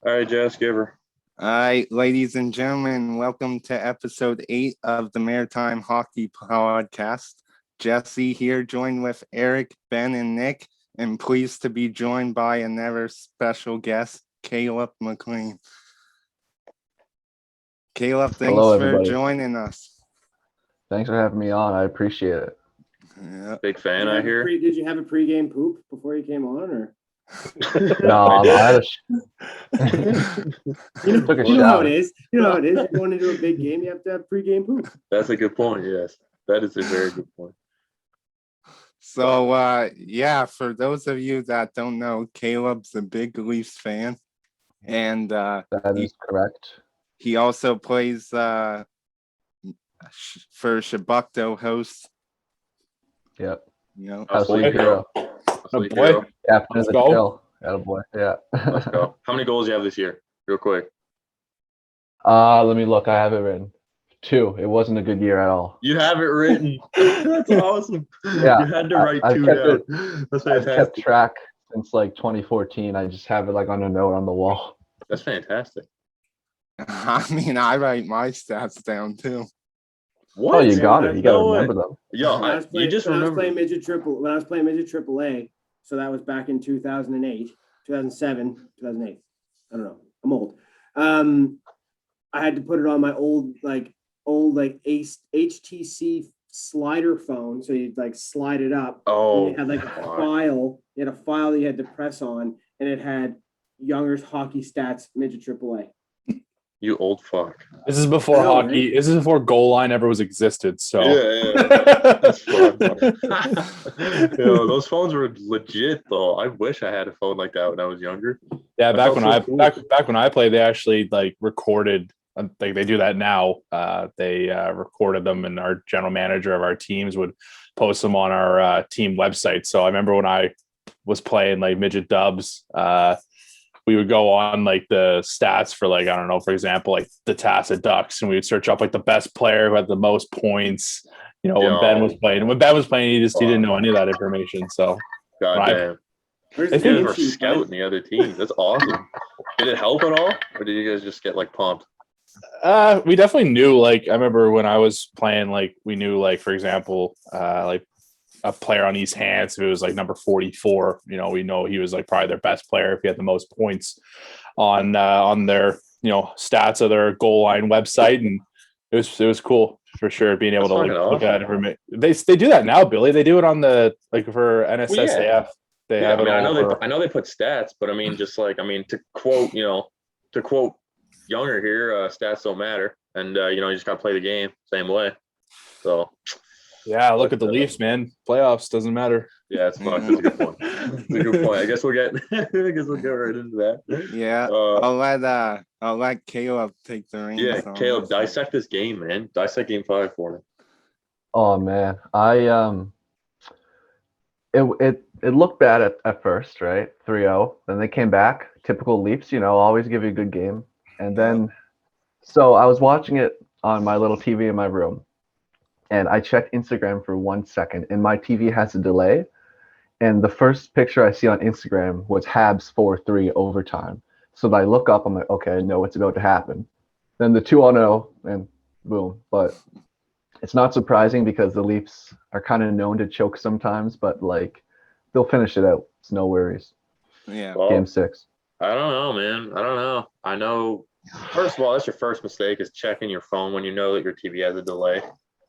All right, Jess, give her. All right, ladies and gentlemen, welcome to episode 8 of the Maritime Hockey Podcast. Jesse here, joined with Eric, Ben, and Nick, and pleased to be joined by another special guest, Caleb Maclean. Caleb, thanks Hello, for everybody. joining us. Thanks for having me on. I appreciate it. Yeah. Big fan, I hear. Did you have a pregame poop before you came on, or? No, I had took a You know how shower. it is. You know how it is. You're going into a big game. You have to have pregame poop. That's a good point. Yes, that is a very good point. So, for those of you that don't know, Caleb's a big Leafs fan, and That is correct. he also plays for Shabukto host. Yep. You know, Hustling hero. Hustling boy. hero. Captain of the go. chill. Attaboy. Yeah. Let's go. How many goals do you have this year? Real quick. Let me look. I have it written. 2. It wasn't a good year at all. You have it written. That's awesome. Yeah, You had to write I've 2 kept down. That's I've kept fantastic. track since like 2014. I just have it like on a note on the wall. That's fantastic. I mean, I write my stats down too. What? Oh, you got it. You got to No way. remember them. Yo, When I was playing, you just when I was remember. playing midget triple A, so that was back in 2008, 2007, 2008. I don't know. I'm old. I had to put it on my old HTC slider phone, so you'd like slide it up. Oh, And it had like a fuck. file. You had a file that you had to press on, and it had Younger's hockey stats midget triple A. You old fuck. This is before I know, hockey. This is before goal line ever was existed. So Yeah. That's fun. Yo, those phones were legit though. I wish I had a phone like that when I was younger. yeah, That back felt when so I cool. back when I played, they actually like recorded. Like they do that now. They recorded them, and our general manager of our teams would post them on our team website. So I remember when I was playing like midget dubs, we would go on like the stats for like, I don't know, for example, like the Tacit Ducks, and we would search up like the best player who had the most points. You know, when Ben was playing. When Ben was playing, he didn't know any of that information. So God damn. Where's I the think You game guys were sheet, bud? scouting the other team. That's awesome. Did it help at all? Or did you guys just get like pumped? we definitely knew, like, I remember when I was playing, like, we knew, like, for example, like a player on East Hants, if it was like number 44, you know, we know he was like probably their best player if he had the most points on their, you know, stats of their goal line website. And it was cool for sure being able That's to like, fucking look at information. They do that now, Billy. They do it on the, like, for NSSAF. They Yeah, have I mean, it I all know over. I know they put stats, but I mean, just like, I mean, to quote Younger here, stats don't matter, and you know, you just gotta play the game same way. So Yeah, look at the Leafs, man. Playoffs doesn't matter. yeah, it's fun. That's a good point. That's a good point. I guess we'll get right into that. Yeah, I'll let Caleb take the reins. Yeah, on Caleb, this. dissect this game, man. Dissect game 5 for me. Oh man, it looked bad at first, right? 3-0. Then they came back. Typical Leafs, you know, always give you a good game. And then, so I was watching it on my little TV in my room, and I checked Instagram for 1 second, and my TV has a delay. And the first picture I see on Instagram was Habs 4-3 overtime. So I look up, I'm like, okay, I know what's about to happen. Then the 2-0, and boom. But it's not surprising because the Leafs are kind of known to choke sometimes, but like they'll finish it out. It's no worries. Yeah. Well, Game 6. I don't know, man. I don't know. I know. First of all, that's your first mistake is checking your phone when you know that your TV has a delay.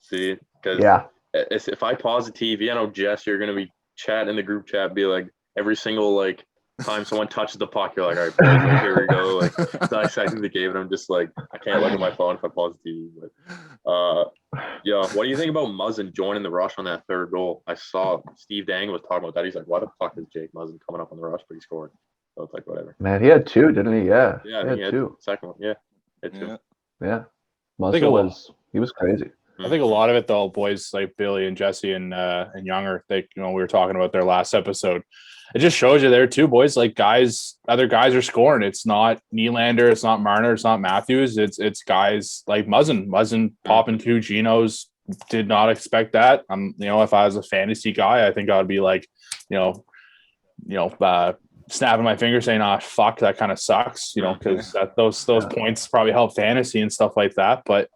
See, because Yeah. if I pause the TV, I know Jess, you're gonna be chatting in the group chat, be like every single like time someone touches the puck, you're like, all right, boys, like, here we go, like dissecting the game, and I'm just like, I can't look at my phone if I pause the TV. But yeah, what do you think about Muzzin joining the rush on that third goal? I saw Steve Dang was talking about that. He's like, why the fuck is Jake Muzzin coming up on the rush, but he scored? So it's like whatever. Man, he had 2, didn't he? Yeah. Yeah, I he think had 2. second one. Yeah, it too. Yeah. Yeah. think a lot- He was crazy. I think a lot of it, though, boys like Billy and Jesse and Younger, they, you know, we were talking about their last episode. It just shows you there too, boys. Like other guys are scoring. It's not Nylander, it's not Marner, it's not Matthews. It's guys like Muzzin popping 2 Genos. Did not expect that. You know, if I was a fantasy guy, I think I would be like, snapping my finger saying, "Ah, fuck, that kind of sucks," because those points probably help fantasy and stuff like that. But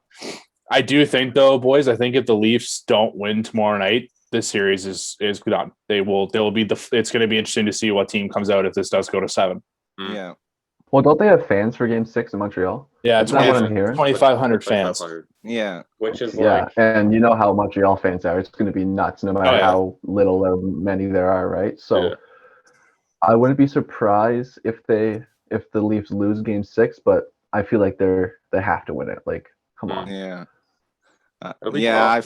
I do think, though, boys, I think if the Leafs don't win tomorrow night, this series is done. They'll be it's going to be interesting to see what team comes out if this does go to 7. Yeah. Well, don't they have fans for Game 6 in Montreal? Yeah, Is that what I'm hearing? 2,500 fans. 2,500, Yeah. which is Yeah, like, and you know how Montreal fans are. It's going to be nuts, no matter Oh, yeah. how little or many there are, right? So Yeah. I wouldn't be surprised if the Leafs lose Game 6, but I feel like they have to win it. Like, come on. Yeah. It'll be Yeah, tough. I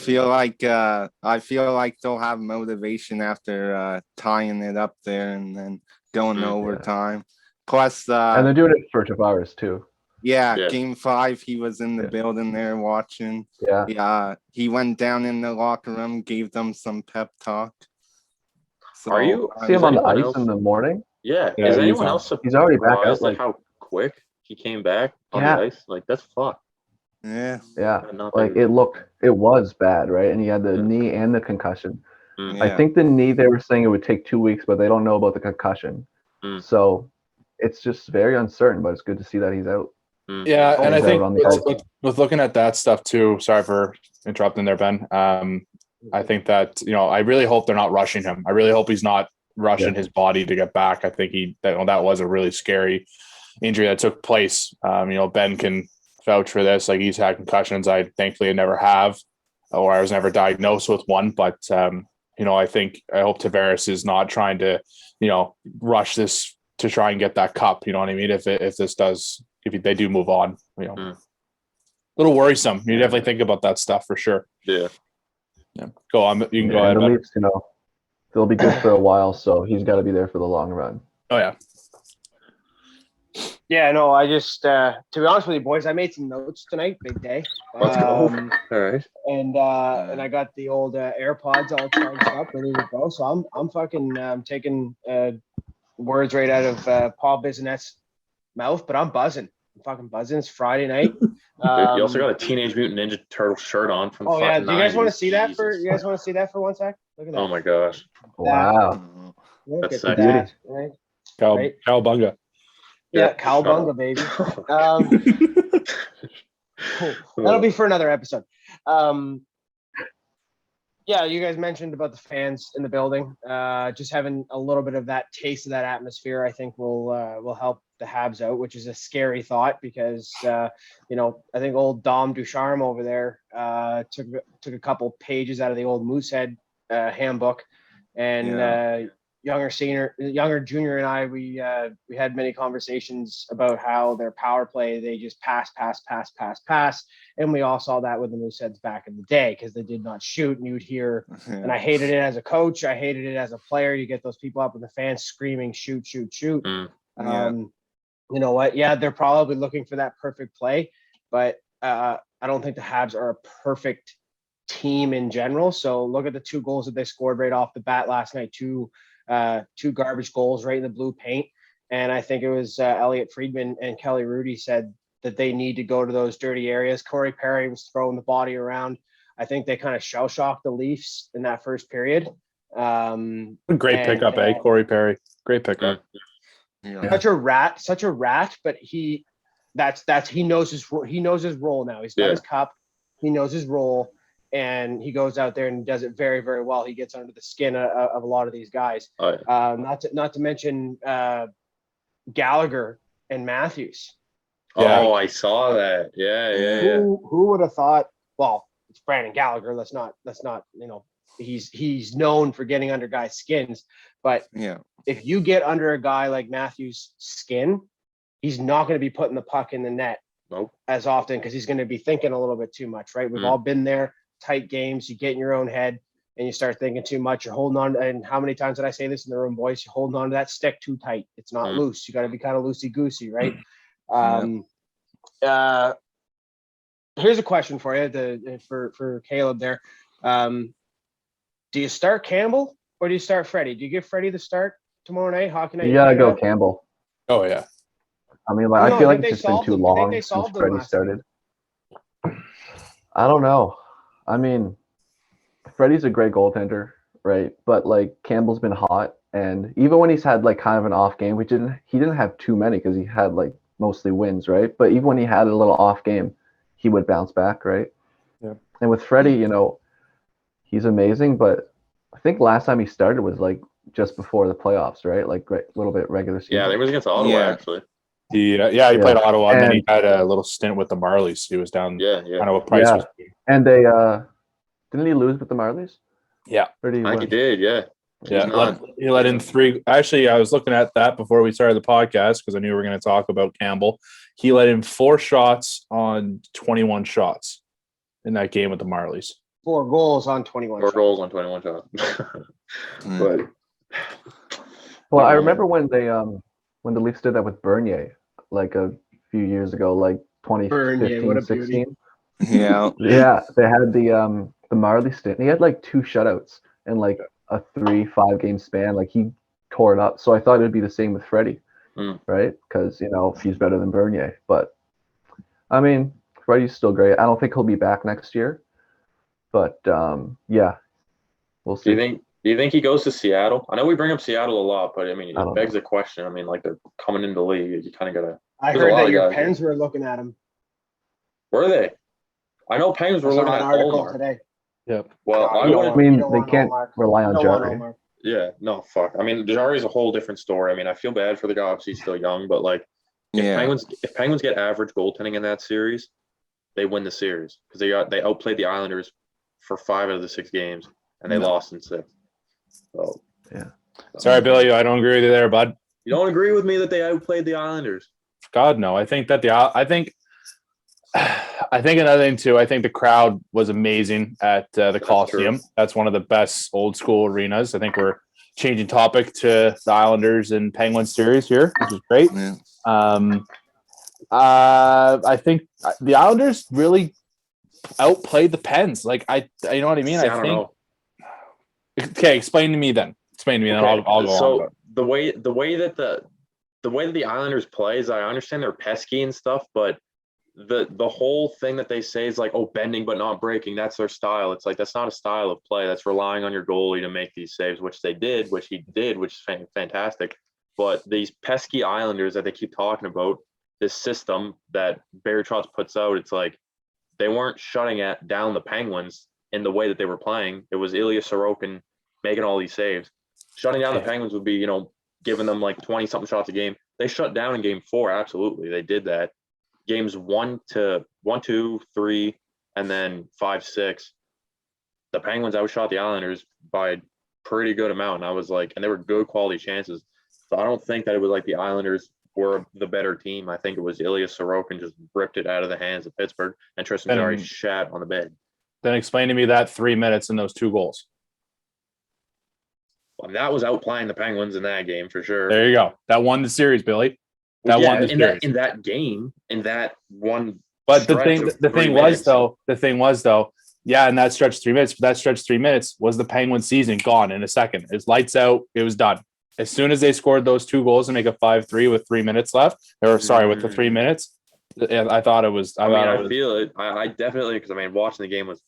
feel like they'll have motivation after tying it up there and then going to Yeah. overtime. Plus, And they're doing it for Tavares too. yeah, Yeah. Game 5, he was in the Yeah. building there watching. Yeah. Yeah, he went down in the locker room, gave them some pep talk. So, Are you- See him on the anyone ice else- in the morning. Yeah. Yeah, Is he's anyone on- else He's already back surprised out. at how quick he came back on Yeah. the ice? Like, that's fucked. yeah. Yeah, Not like that- it was bad, right? And he had the Yeah. knee and the concussion. Mm. I think the knee, they were saying it would take 2 weeks, but they don't know about the concussion. Mm. So it's just very uncertain, but it's good to see that he's out. Mm. Yeah, and I He's out think on the ice. with looking at that stuff too. Sorry for interrupting there, Ben. I think that I really hope they're not rushing him. I really hope he's not rushing his body to get back. I think that was a really scary injury that took place. Ben can vouch for this. Like, he's had concussions. I thankfully never have, or I was never diagnosed with one. But I hope Tavares is not trying to rush this to try and get that cup. You know what I mean? If they do move on, a little worrisome. You definitely think about that stuff for sure. Yeah. Yeah. Go on. You can go And ahead. the Ben. Leafs, they'll be good for a while, so he's got to be there for the long run. Oh yeah. Yeah, no, I just to be honest with you, boys, I made some notes tonight. Big day. Let's go. All right. And I got the old AirPods all charged up, ready to go. So I'm fucking taking words right out of Paul Bissonnette's mouth, but I'm buzzing. I'm fucking buzzing. It's Friday night. Dude, you also got a Teenage Mutant Ninja Turtle shirt on from. Oh yeah, fucking do you guys want to 90s? see that Jesus. You guys want to see that for 1 sec? Look at that. Oh my gosh. Wow. Look That's at sick. that, right? Right. Cowabunga. Yeah, Yeah, cowabunga, baby. Cool. That'll be for another episode. Yeah, you guys mentioned about the fans in the building. Just having a little bit of that taste of that atmosphere, I think will help the Habs out, which is a scary thought because I think old Dom Ducharme over there took a couple pages out of the old Moosehead handbook, and younger junior and I we had many conversations about how their power play, they just pass, and we all saw that with the Mooseheads back in the day because they did not shoot, and you'd hear, and I hated it as a coach, I hated it as a player. You get those people up in the fans screaming, shoot. Mm. You know what? Yeah, they're probably looking for that perfect play, but I don't think the Habs are a perfect team in general. So look at the 2 goals that they scored right off the bat last night. Two garbage goals right in the blue paint. And I think it was Elliot Friedman and Kelly Rudy said that they need to go to those dirty areas. Corey Perry was throwing the body around. I think they kind of shell shocked the Leafs in that first period. Great pickup, Corey Perry. Great pickup. Yeah. Such a rat, but he knows his role now. He's got his cup. He knows his role. And he goes out there and does it very, very well. He gets under the skin of a lot of these guys. Oh, yeah. Not to mention Gallagher and Matthews. Oh, I saw that. Yeah. Who would have thought? Well, it's Brandon Gallagher. Let's not. He's known for getting under guys' skins, but if you get under a guy like Matthews' skin, he's not going to be putting the puck in the net as often because he's going to be thinking a little bit too much. Right? We've all been there. Tight games, you get in your own head and you start thinking too much. You're holding on, and how many times did I say this in the room, boys? You're holding on to that stick too tight. It's not loose. You got to be kind of loosey goosey, right? Here's a question for you, for Caleb there. Do you start Campbell or do you start Freddie? Do you give Freddie the start tomorrow night, hockey night? You gotta go Campbell. Oh yeah. I mean, I feel like it's just been too long since Freddie started. I don't know. I mean, Freddie's a great goaltender, right? But like Campbell's been hot, And even when he's had like kind of an off game, he didn't have too many because he had like mostly wins, right? But even when he had a little off game, he would bounce back, right? Yeah. And with Freddie, he's amazing, but I think last time he started was like just before the playoffs, right? Like a little bit regular season. Yeah, I think it was against Ottawa Yeah. actually. He played Ottawa, and then he And- had a little stint with the Marlies. He was down Yeah. kind of what Price Yeah. was doing. And they didn't he lose with the Marlies? Yeah. Or did he I think he win? did. Yeah. Yeah, He's not. he let in 3. Actually, I was looking at that before we started the podcast because I knew we were going to talk about Campbell. He let in 4 shots on 21 shots in that game with the Marlies. 4 goals on 21 4 shots. goals on 21 shots. But Well, I remember when the Leafs did that with Bernier like a few years ago, like Bernier, what 2015, a beauty. 16. Yeah. Yeah, they had the Marley stint. He had like 2 shutouts in like a 3-5 game span. Like he tore it up. So I thought it'd be the same with Freddie, right? Because he's better than Bernier. But I mean, Freddie's still great. I don't think he'll be back next year. But yeah, we'll see. do you think he goes to Seattle? I know we bring up Seattle a lot, but I mean, I it don't begs the question. I mean, like they're coming into the league. You kind of gotta. I There's a heard lot that of your guys, Pens were looking at him. Were they? I know Penguins I were saw looking an at article Omar. today. Yep. Well, I You would. I don't- mean, you don't they want can't Omar. rely You on don't want Jari. Omar. Yeah, no, fuck. I mean, Jari's a whole different story. I mean, I feel bad for the guy. Obviously, he's still young, but like, Yeah. if Penguins get average goaltending in that series, they win the series because they outplayed the Islanders for 5 out of the 6 games, and they lost in 6. So Yeah. Sorry, Billy, I don't agree with you there, bud. you don't agree with me that they outplayed the Islanders? God, no. I think that I think another thing too. I think the crowd was amazing at the Coliseum. true. That's one of the best old school arenas. I think we're changing topic to the Islanders and Penguins series here, which is great. Yeah. I think the Islanders really outplayed the Pens. Like you know what I mean? See, I don't know. Okay, explain to me then. Explain to me, then I'll go on. So the way that the Islanders play is, I understand they're pesky and stuff, but the whole thing that they say is like, oh, bending but not breaking, that's their style. It's like, that's not a style of play. That's relying on your goalie to make these saves, which he did, which is fantastic. But these pesky Islanders that they keep talking about, this system that Barry Trotz puts out, it's like they weren't shutting down the Penguins in the way that they were playing. It was Ilya Sorokin making all these saves. Shutting down the Penguins would be, giving them like 20-something shots a game. They shut down in game 4. Absolutely. They did that. Games 1, 2, 3, and then 5, 6. The Penguins outshot the Islanders by a pretty good amount. And I was like, and they were good quality chances. So I don't think that it was like the Islanders were the better team. I think it was Ilya Sorokin just ripped it out of the hands of Pittsburgh, and Tristan Jarry shat on the bed. Then explain to me that 3 minutes and those 2 goals. Well, that was outplaying the Penguins in that game for sure. There you go. That won the series, Billy. That won the series. In that game, in that one. But the thing was though, yeah, in that stretch 3 minutes, but that stretch 3 minutes was the Penguin season gone in a second. It's lights out. It was done. As soon as they scored those 2 goals and make a 5-3 with 3 minutes left, with the 3 minutes, I thought it was. I feel it. I definitely, because I mean, watching the game was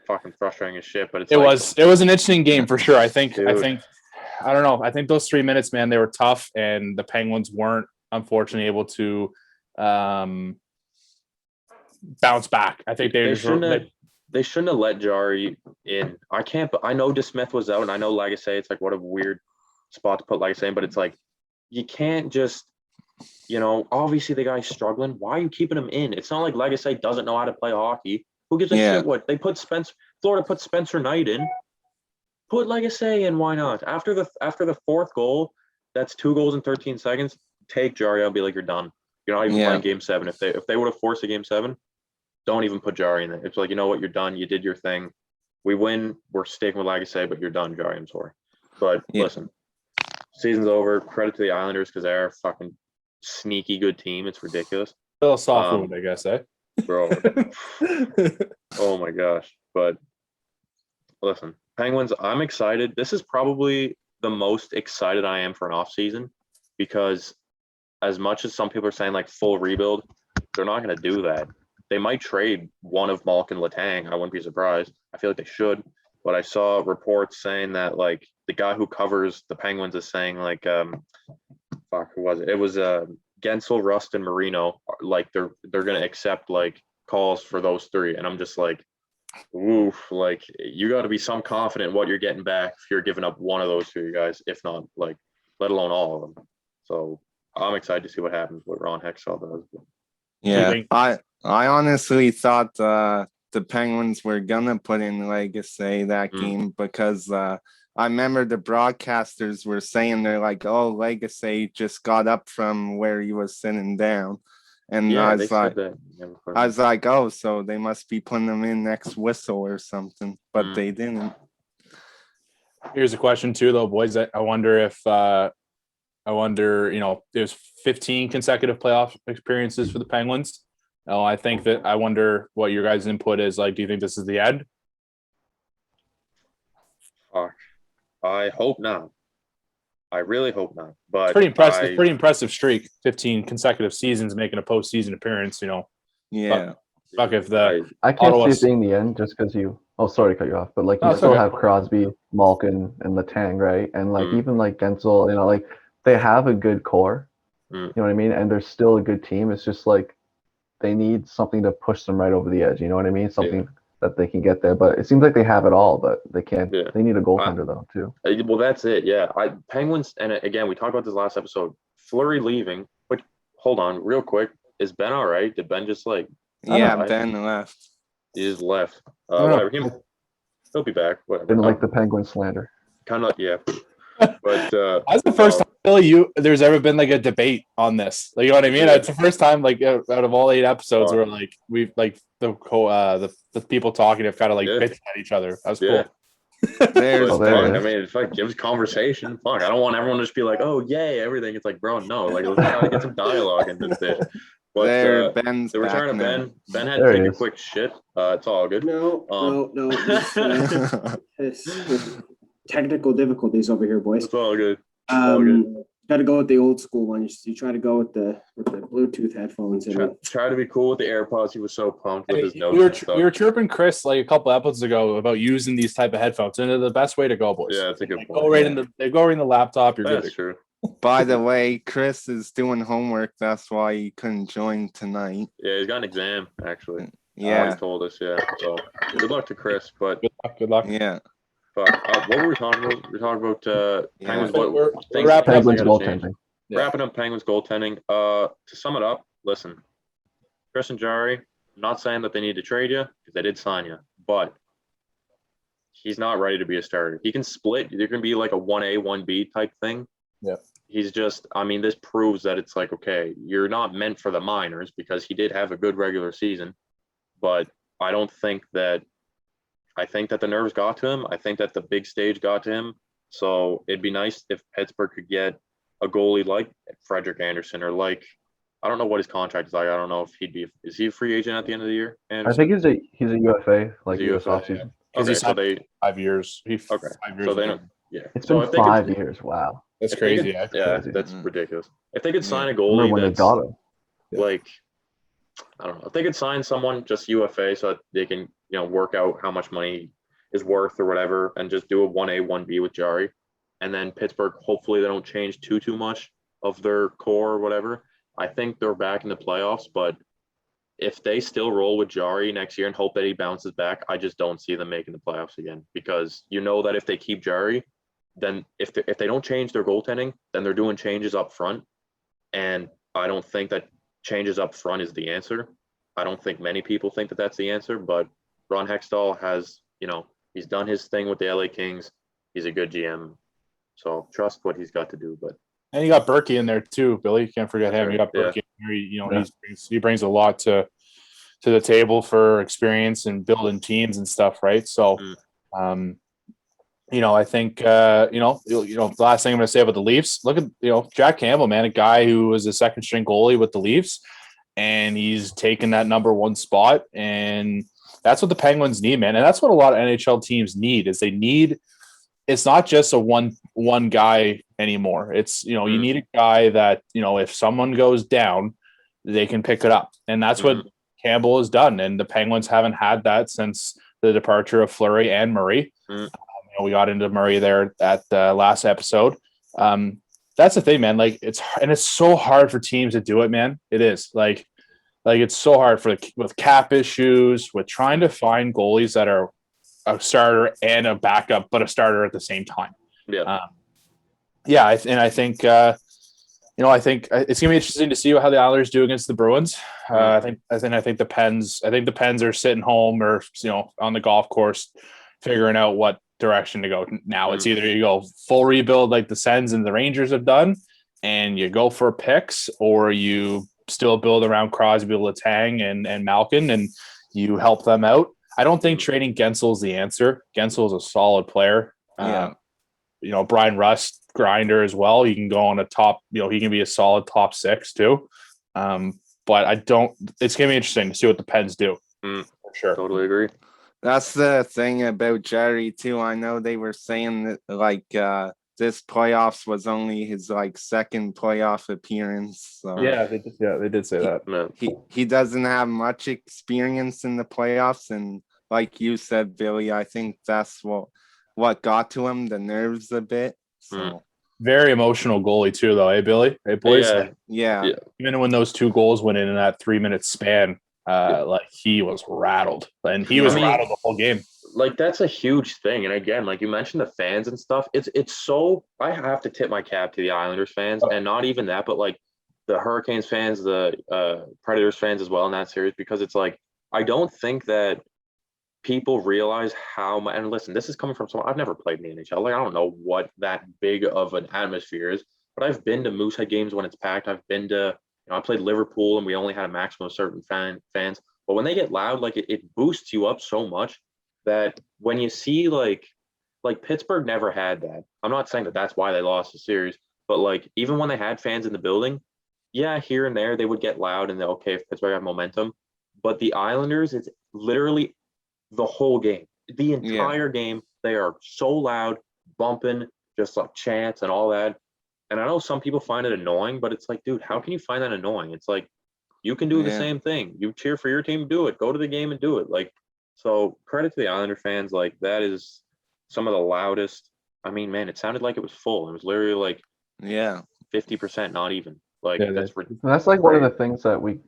fucking frustrating as shit. But it was an interesting game for sure. I think I don't know. I think those 3 minutes, man, they were tough, and the Penguins weren't unfortunately able to bounce back. I think they shouldn't have let Jarry in. I know DeSmith was out, and I know Lagacé. It's like, what a weird spot to put Lagacé in, but it's like, you can't just, obviously the guy's struggling. Why are you keeping him in? It's not like Lagacé doesn't know how to play hockey. Who gives a shit what they put Florida put Spencer Knight in. Put Lagacé in, why not? After the 4th goal, that's 2 goals in 13 seconds. Take Jarry out and be like, you're done. You're not even playing game 7. If they would have forced a game 7, don't even put Jarry in there. It's like, you know what, you're done. You did your thing. We win. We're sticking with Lagacé, but you're done, Jarry. I'm sorry. But listen, season's over. Credit to the Islanders because they're a fucking sneaky good team. It's ridiculous. a little soft food, I guess, eh? Bro. Oh my gosh. But listen, Penguins, I'm excited. This is probably the most excited I am for an off season, because as much as some people are saying like full rebuild, they're not going to do that. They might trade one of Malkin Letang. I wouldn't be surprised. I feel like they should. but I saw reports saying that like the guy who covers the Penguins is saying like fuck, who was it? It was Gensel, Rust, and Marino. Like they're gonna accept like calls for those three, and I'm just like, oof, like you got to be some confident in what you're getting back if you're giving up one of those two guys, if not like, let alone all of them. So I'm excited to see what happens with Ron Hextall does. Yeah, think- I honestly thought the Penguins were gonna put in Legacy that game because I remember the broadcasters were saying they're like, "Oh, Legacy just got up from where he was sitting down," and Yeah, I they was like, said that. "Oh, so they must be putting them in next whistle or something," but they didn't. Here's a question too, though, boys. I wonder if there's 15 consecutive playoff experiences for the Penguins. I wonder what your guys' input is. Like, do you think this is the end? Fuck. I hope not. I really hope not. But Pretty impressive. Pretty impressive streak. 15 consecutive seasons making a postseason appearance. Yeah, Fuck if the I can't see Ottawa's- it being the end just because you. Oh, sorry to cut you off, but like you No, it's still okay. have Crosby, Malkin, and Letang, right? And like Mm. even like Gensel, like they have a good core. Mm. You know what I mean? And they're still a good team. It's just like they need something to push them right over the edge. You know what I mean? Something that they can get there. But it seems like they have it all, but they can't. Yeah. They need a goaltender though too. Well, that's it. Yeah, Penguins, and again, we talked about this last episode. Fleury leaving, but hold on, real quick. Is Ben all right? Did Ben just like? yeah, know. Ben left. He just left. don't know. Whatever. He'll be back. Whatever. Didn't like the Penguin slander. Kind of, yeah. But That's the first time really there's ever been like a debate on this. Like, you know what I mean? Yeah. It's the first time like out of all 8 episodes Oh. where like we've like the people talking have kind of like Yeah. bitched at each other. That was Yeah. cool. There's Oh, there Fuck, it I is. mean, it's like gives conversation. Fuck, I don't want everyone to just be like, "Oh, yay, everything." It's like, bro, no. Like, let's try to get some dialogue into this. But there. Ben's the return of back Ben. Ben had There to he take a is. quick shit. It's all good. No. now. It's technical difficulties over here, boys. It's all good. all good. Got to go with the old school one. You try to go with the Bluetooth headphones. Try to be cool with the AirPods. He was so pumped with his notes. We were and stuff. we were chirping Chris like a couple episodes ago about using these type of headphones, and they're the best way to go, boys. Yeah, that's a good Like, point. go right in the laptop. You're That's good. true. By the way, Chris is doing homework. That's why he couldn't join tonight. Yeah, he's got an exam actually. He Yeah, told us. Yeah. So good luck to Chris. But Good luck. yeah. fuck, what were we talking about? We were talking about Yeah. Penguins. We're- What we're things wrapping up Penguins gotta change. goaltending. Yeah. Wrapping up Penguins goaltending. To sum it up, listen, Chris and Jari, I'm not saying that they need to trade you because they did sign you, but he's not ready to be a starter. He can split. There can be like a 1A, 1B type thing. Yeah. He's just, I mean, this proves that it's like, okay, you're not meant for the minors because he did have a good regular season, but I think that the nerves got to him. I think that the big stage got to him. So it'd be nice if Pittsburgh could get a goalie like Frederick Anderson or like, I don't know what his contract is like. I don't know if is he a free agent at the end of the year? I Anderson? think he's a UFA like He's a this UFA, offseason. Because Okay, he's so they 5 years. okay. 5 years. So they don't. Yeah. It's So been if they could- 5 years. Wow. That's if they crazy. could- Yeah. Yeah, crazy. that's Mm. ridiculous. If they could sign a Remember goalie when they that's got him? like, I don't know, if they could sign someone just UFA so that they can, work out how much money is worth or whatever, and just do a 1A, 1B with Jari, and then Pittsburgh, hopefully they don't change too much of their core or whatever. I think they're back in the playoffs, but if they still roll with Jari next year and hope that he bounces back, I just don't see them making the playoffs again, because that if they keep Jari, then if they don't change their goaltending, then they're doing changes up front, and I don't think that changes up front is the answer. I don't think many people think that that's the answer, but Ron Hextall has, he's done his thing with the LA Kings. He's a good GM, so trust what he's got to do. But And you got Berkey in there too, Billy. You can't forget him. You got Yeah. Berkey. He brings a lot to the table for experience and building teams and stuff, right? So, I think the last thing I'm going to say about the Leafs. Look at Jack Campbell, man, a guy who was a second string goalie with the Leafs, and he's taken that number 1 spot, and that's what the Penguins need, man, and that's what a lot of NHL teams need. Is they need. It's not just a one guy anymore. It's you need a guy that if someone goes down, they can pick it up, and that's what Campbell has done. And the Penguins haven't had that since the departure of Fleury and Murray. We got into Murray there at the last episode. That's the thing, man. Like it's so hard for teams to do it, man. It is like it's so hard with cap issues, with trying to find goalies that are a starter and a backup, but a starter at the same time. I think it's gonna be interesting to see how the Islanders do against the Bruins. I think the Pens are sitting home or on the golf course, figuring out what direction to go. Now it's either you go full rebuild like the Sens and the Rangers have done, and you go for picks, or you still build around Crosby, Letang, and Malkin, and you help them out. I don't think trading Gensel is the answer. Gensel is a solid player. Brian Rust, grinder as well. He can go on a top, he can be a solid top 6 too. But it's going to be interesting to see what the Pens do. For sure. Totally agree. That's the thing about Jerry too. I know they were saying that this playoffs was only his second playoff appearance. So they did say that. He doesn't have much experience in the playoffs, and like you said, Billy, I think that's what got to him, the nerves a bit. So very emotional goalie too, though, eh, Billy? Hey, boys. Yeah. Even when those 2 goals went in that 3-minute span, he was rattled, and he was rattled the whole game. Like that's a huge thing. And again, like you mentioned the fans and stuff, it's so, I have to tip my cap to the Islanders fans, and not even that, but like the Hurricanes fans, the Predators fans as well in that series, because it's like, I don't think that people realize how much, and listen, this is coming from someone, I've never played in the NHL. Like, I don't know what that big of an atmosphere is, but I've been to Moosehead games when it's packed. I've been to, I played Liverpool and we only had a maximum of certain fans. But when they get loud, like it boosts you up so much that when you see like Pittsburgh never had that. I'm not saying that that's why they lost the series, but like even when they had fans in the building, here and there they would get loud and okay, if Pittsburgh have momentum. But the Islanders, it's literally the whole game, the entire game. They are so loud, bumping, just like chants and all that. And I know some people find it annoying, but it's like, dude, how can you find that annoying? It's like, you can do the same thing. You cheer for your team, do it. Go to the game and do it. Like, so credit to the Islander fans. Like, that is some of the loudest. I mean, man, it sounded like it was full. It was literally like 50%, not even. Like, that's like one of the things that we,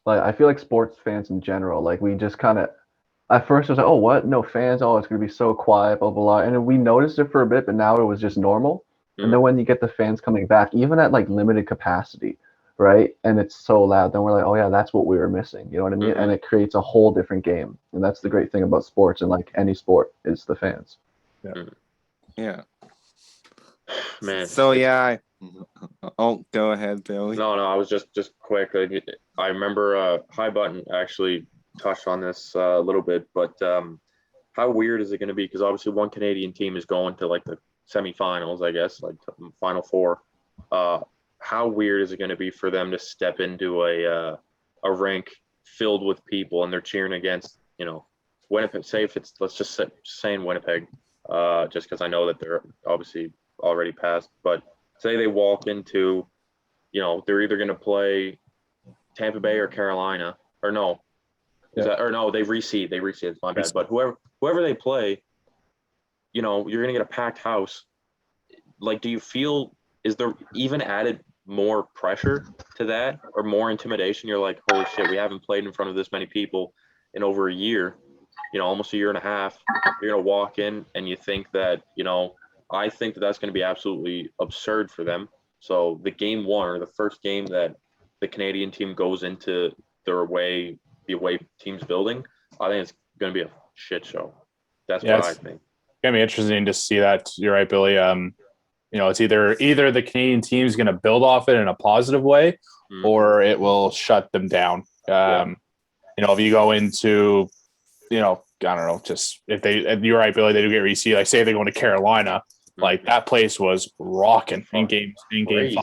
like, I feel like sports fans in general, like, we just kind of, at first it was like, oh, what? No fans? Oh, it's going to be so quiet, blah, blah, blah. And then we noticed it for a bit, but now it was just normal. And then when you get the fans coming back, even at like limited capacity, right? And it's so loud, then we're like, oh yeah, that's what we were missing. You know what I mean? And it creates a whole different game. And that's the great thing about sports, and like any sport, is the fans. Yeah. Man. So go ahead, Billy. No, I was just quick. I remember High Button actually touched on this a little bit, but how weird is it going to be? Because obviously one Canadian team is going to like the semifinals, I guess, like Final Four. How weird is it going to be for them to step into a rink filled with people and they're cheering against, Winnipeg? Say if it's, let's just say in Winnipeg, just because I know that they're obviously already passed, but say they walk into, they're either going to play Tampa Bay or Carolina, or no, they reseed. It's my bad, but whoever they play, you're going to get a packed house. Like, do you feel, is there even added more pressure to that or more intimidation? You're like, holy shit, we haven't played in front of this many people in over a year, almost a year and a half. You're going to walk in and you think that, I think that that's going to be absolutely absurd for them. So the game one, or the first game that the Canadian team goes into the away team's building, I think it's going to be a shit show. That's what I think. It's gonna be interesting to see that. You're right, Billy. It's either the Canadian team is going to build off it in a positive way, or it will shut them down. If you go into, I don't know, just if you're right, Billy, they do get reseed. Like, say they're going to Carolina, like that place was rocking in game 5.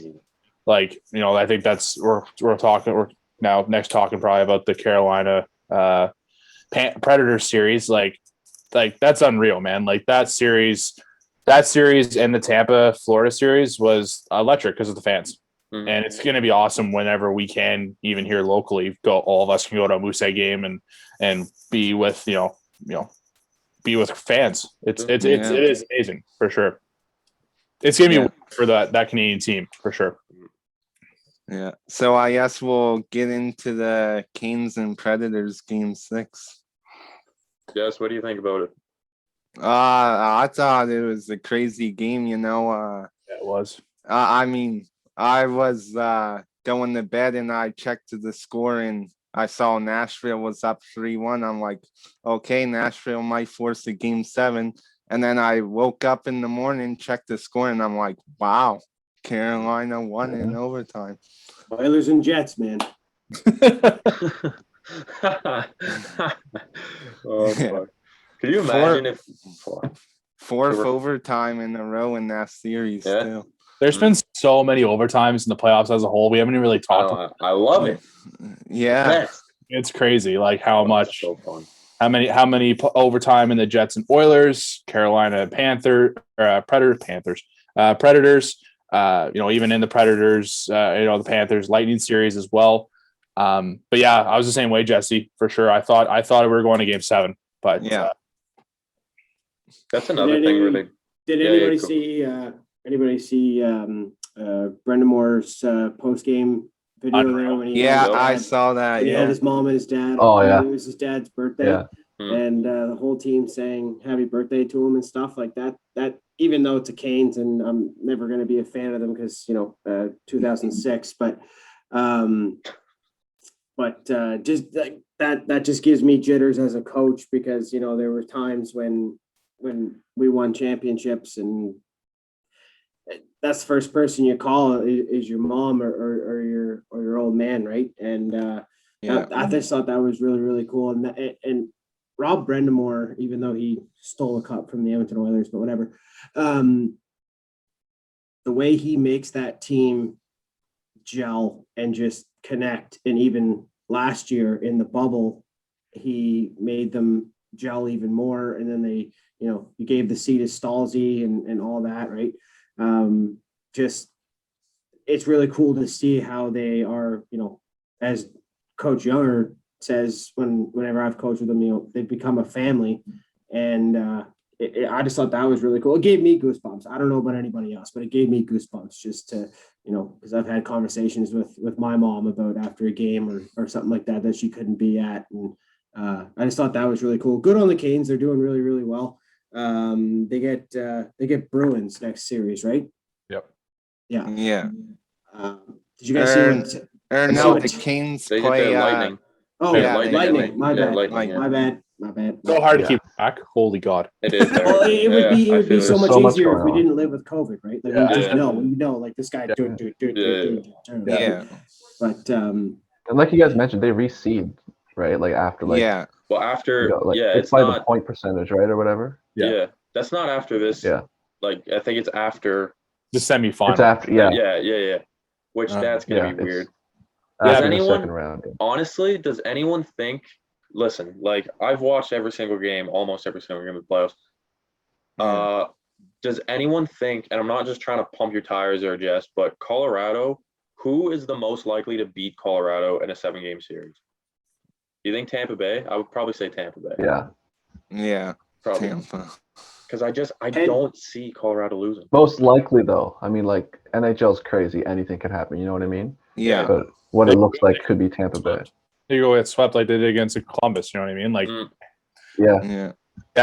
Like, I think that's we're next talking probably about the Carolina Predators series. Like that's unreal, man. Like that series and the Tampa Florida series was electric because of the fans. And it's going to be awesome whenever we can, even here locally, all of us can go to a Moosehead game and be with, be with fans. It Yeah. is amazing for sure. It's gonna be Yeah. weird for that Canadian team for sure. Yeah. So I guess we'll get into the Canes and Predators game 6. Jess, what do you think about it? I thought it was a crazy game, Yeah, it was. I mean, I was going to bed and I checked the score and I saw Nashville was up 3-1. I'm like, okay, Nashville might force a game 7. And then I woke up in the morning, checked the score, and I'm like, wow, Carolina won in overtime. Oilers and Jets, man. Oh fuck! Could you imagine if? Fourth overtime in a row in that series, Yeah. too. There's been so many overtimes in the playoffs as a whole. We haven't even really talked about I love it. Yeah. Best. It's crazy, like how much, So fun. how many overtime in the Jets and Oilers, Carolina Predators. Even in the Predators, the Panthers Lightning series as well. But yeah, I was the same way, Jesse, for sure. I thought we were going to game 7, but Yeah. That's another thing where they. Did anybody see Brendan Moore's post game video there when he I saw that. he had Yeah. his mom and his dad. Oh, yeah. It was his dad's birthday. Yeah. And the whole team saying happy birthday to him and stuff like that. That even though it's a Canes and I'm never going to be a fan of them because 2006, but just like that just gives me jitters as a coach because there were times when we won championships and that's the first person you call is your mom or your old man, right? And I just thought that was really, really cool. And Rob Brendamore, even though he stole a cup from the Edmonton Oilers, but whatever, the way he makes that team gel and just connect, and even last year in the bubble, he made them gel even more. And then he gave the seat to Stalzy and all that, right? Just it's really cool to see how they are, as Coach Younger says whenever I've coached with them, they've become a family. And I just thought that was really cool. It gave me goosebumps. I don't know about anybody else, but it gave me goosebumps just to, because I've had conversations with my mom about after a game or something like that she couldn't be at. And I just thought that was really cool. Good on the Canes. They're doing really, really well. They get Bruins next series, right? Yep. Yeah. Did you guys see the Canes They play get Lightning. Oh, Yeah, Lightning. My bad. Lightning, yeah. My bad. So hard to keep track. Holy God. It is. Well, it would be so much so much easier if going we on. didn't live with COVID, right? Like we just know, like this guy. Yeah. But And like you guys mentioned, they reseed, right? Like after Well, after it's by the point percentage, right, or whatever. Yeah. That's not after this. Yeah. Like I think it's after The semifinal. It's after, yeah. Yeah. Which that's gonna be weird. After the second round. Honestly, does anyone think? Listen, like I've watched almost every single game of the playoffs. Does anyone think? And I'm not just trying to pump your tires there, Jess, but Colorado. Who is the most likely to beat Colorado in a 7-game series? Do you think Tampa Bay? I would probably say Tampa Bay. Yeah. Probably. Tampa. Because I don't see Colorado losing. Most likely, though. I mean, like NHL's crazy. Anything can happen. You know what I mean? Yeah. But what it looks like could be Tampa Bay. You go get swept like they did against Columbus. You know what I mean? Like, Yeah.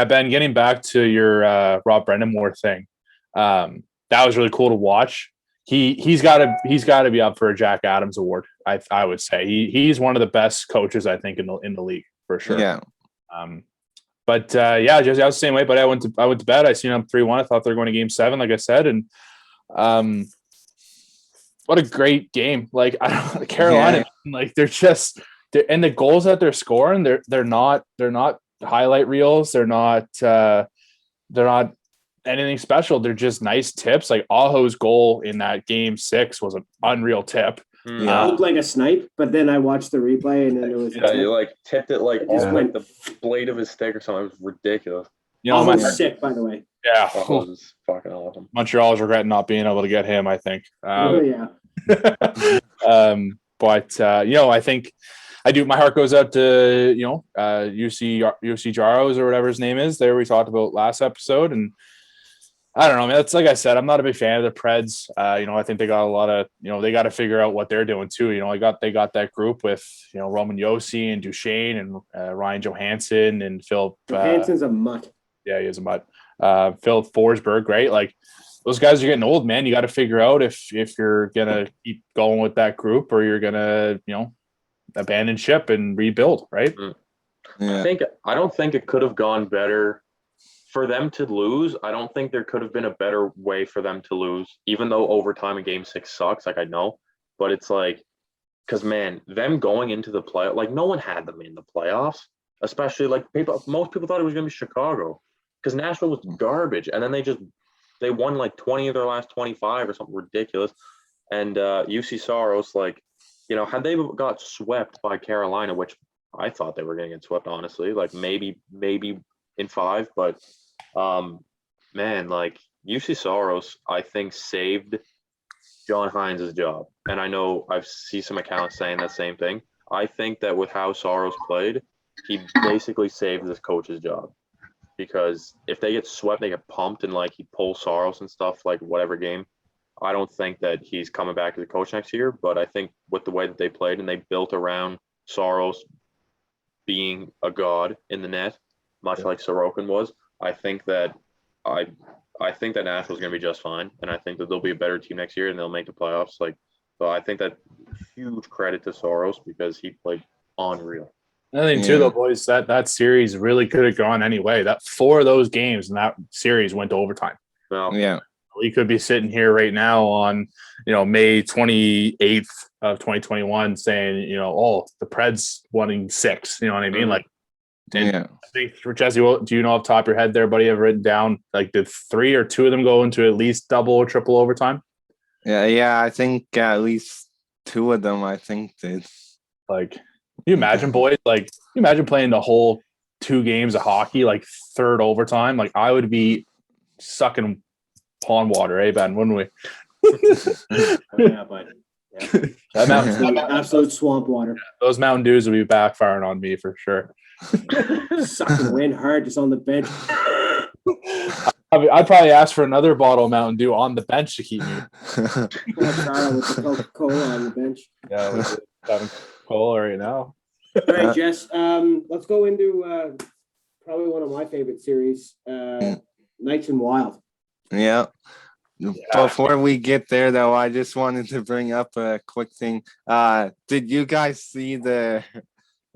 Ben. Getting back to your Rob Brendamore thing, that was really cool to watch. He's got to be up for a Jack Adams award. I would say he's one of the best coaches I think in the league for sure. Yeah. But just I was the same way. But I went to bed. I seen them 3-1. I thought they were going to game 7, like I said, and what a great game! Like Carolina, like they're and the goals that they're scoring, they're not highlight reels. They're not anything special. They're just nice tips. Like Aho's goal in that game 6 was an unreal tip. It looked like a snipe, but then I watched the replay and then it was you like tipped it like like the blade of his stick or something. It was ridiculous. Almost sick, by the way. Yeah, that was fucking awesome. Montreal's regretting not being able to get him, I think. Yeah. But I think I do. My heart goes out to UC Jaros or whatever his name is. There we talked about last episode, and I don't know, man. That's like I said, I'm not a big fan of the Preds. I think they got a lot of, they got to figure out what they're doing too. They got that group with, Roman Yossi and Duchesne and Ryan Johansson and Phil. Johansson's a mutt. Yeah, he is a mutt. Phil Forsberg, right? Like those guys are getting old, man. You got to figure out if you're gonna keep going with that group or you're gonna, abandon ship and rebuild, right? Yeah. I don't think it could have gone better. For them to lose, I don't think there could have been a better way for them to lose, even though overtime in game 6 sucks, like I know. But it's like, because, man, them going into the play, like no one had them in the playoffs, especially like most people thought it was going to be Chicago because Nashville was garbage. And then they won like 20 of their last 25 or something ridiculous. And UC Saros, like, had they got swept by Carolina, which I thought they were going to get swept, honestly, like maybe in 5, but man, like UC Saros, I think saved John Hines' job. And I know I've seen some accounts saying that same thing. I think that with how Saros played, he basically saved this coach's job. Because if they get swept, they get pumped and like he pulls Saros and stuff, like whatever game. I don't think that he's coming back as a coach next year, but I think with the way that they played and they built around Saros being a god in the net, much like Sorokin was, I think that Nashville's going to be just fine, and I think that they'll be a better team next year and they'll make the playoffs. Like, so I think that huge credit to Saros because he played unreal. I think too, though, boys, that series really could have gone any way. That 4 of those games in that series went to overtime. Well, Yeah. We could be sitting here right now on, May 28th of 2021 saying, the Preds winning 6. You know what I mean? Mm-hmm. Like, Yeah. I think for Jesse, do you know off the top of your head there, buddy, have written down, like, did 3 or 2 of them go into at least double or triple overtime? Yeah. I think at least 2 of them, I think did. Like, can you imagine, boys? Like, you imagine playing the whole 2 games of hockey, like 3rd overtime? Like, I would be sucking pond water, eh, Ben? Wouldn't we? Yeah, but absolute swamp water. Those Mountain Dews would be backfiring on me for sure. Sucking wind hard just on the bench. I'd probably ask for another bottle of Mountain Dew on the bench to keep me. With the Coca-Cola on the bench. Yeah, we're having Cola right now. All right, Jess. Let's go into probably one of my favorite series, Knights and Wild. Yeah. Before we get there, though, I just wanted to bring up a quick thing. Did you guys see the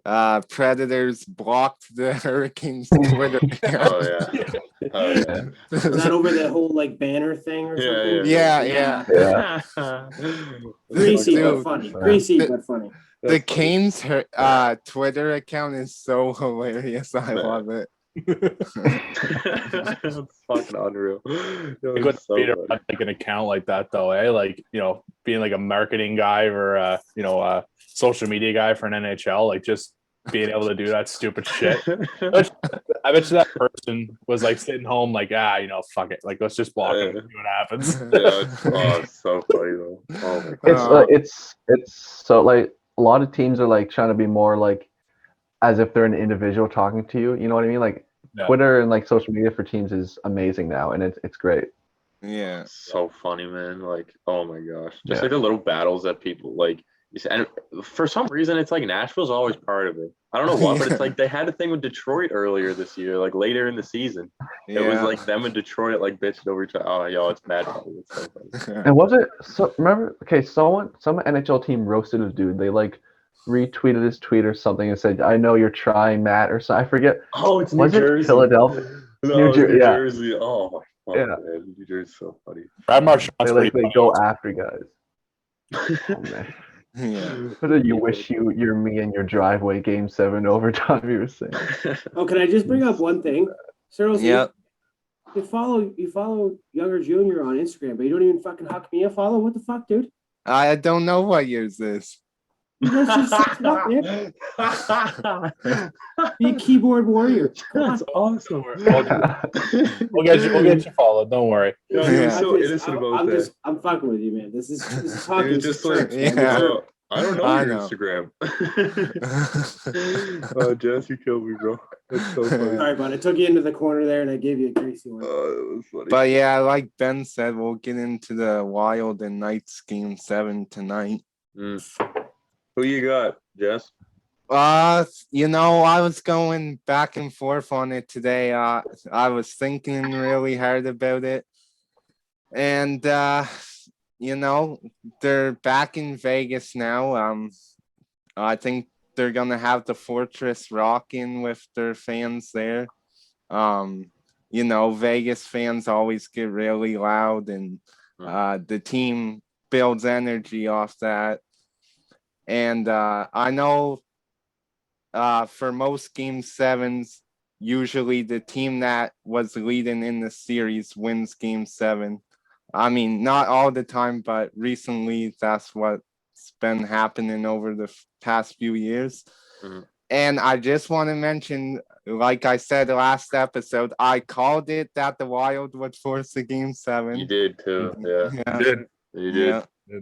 Predators blocked the Hurricanes Twitter account? Oh yeah. Is that over the whole like banner thing or something? Yeah. Greasy Dude. but funny. Greasy but funny. The Canes Twitter account is so hilarious. I love it. It's fucking unreal. I couldn't beat it on, like an account like that though, eh? Like, being like a marketing guy or a social media guy for an NHL, like just being able to do that stupid shit. I bet you that person was like sitting home like, fuck it. Like, let's just block it and see what happens. It's so funny though. Oh my God. It's so like a lot of teams are like trying to be more like as if they're an individual talking to you. You know what I mean? Like Twitter and like social media for teams is amazing now, and it's great. Yeah. So funny, man. Like, oh my gosh. Just like the little battles that people like. And for some reason, it's like Nashville's always part of it. I don't know why, but it's like they had a thing with Detroit earlier this year, like later in the season. It was like them and Detroit like bitched over each other. Oh, it's mad funny. It's so funny. And was it so? Remember? Okay, some NHL team roasted a dude. They like retweeted his tweet or something and said, "I know you're trying, Matt," or something. I forget. Oh, it's New was Jersey. It Philadelphia? No, New Jersey. Oh my God, Yeah. man. New Jersey's so funny. Brad Marchand's They go after guys. Oh man. Yeah. What do you wish you're me in your driveway game 7 overtime? You were saying. Oh, can I just bring up one thing? Cyril, Yep. you follow Younger Junior on Instagram, but you don't even fucking huck me a follow. What the fuck, dude? I don't know what year's this. Let's just set it up, man. Be a keyboard warrior. That's awesome. We'll get you followed. Don't worry. You're so innocent about that. I'm fucking with you, man. This is hockey. You're just like, Yeah. I don't know I your know. Instagram. Oh, Jess, you killed me, bro. That's so funny. Sorry, but I took you into the corner there and I gave you a greasy one. That was funny. But yeah, like Ben said, we'll get into the Wild and Knights game 7 tonight. Who you got, Jess? I was going back and forth on it today. I was thinking really hard about it. And they're back in Vegas now. I think they're gonna have the Fortress rocking with their fans there. Vegas fans always get really loud, and the team builds energy off that. And I know for most game 7s, usually the team that was leading in the series wins game 7. I mean, not all the time, but recently that's what's been happening over the past few years. Mhm. And I just want to mention, like I said last episode, I called it that the Wild would force a game 7. You did too. Yeah. Yeah. You did. You did. Yeah.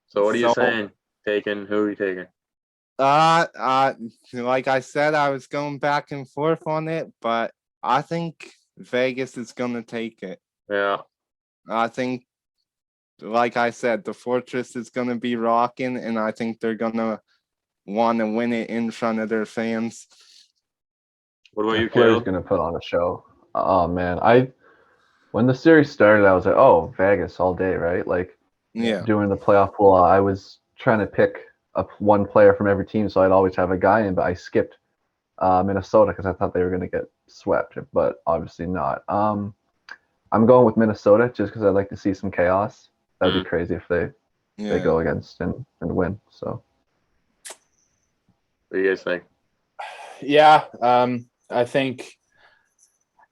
So what are you So- saying? Who are you taking? Like I said, I was going back and forth on it, but I think Vegas is gonna take it. Yeah. I think, like I said, the Fortress is gonna be rocking, and I think they're gonna want to win it in front of their fans. What about you, Flair's Caleb? gonna put on a show. Oh man, when the series started, I was like, oh, Vegas all day, right? Like Yeah. during the playoff pool, I was trying to pick up one player from every team, so I'd always have a guy in, but I skipped Minnesota because I thought they were gonna get swept, but obviously not. I'm going with Minnesota just because I'd like to see some chaos. That'd be crazy if they Yeah. go against and win. So What do you guys think? Yeah, I think.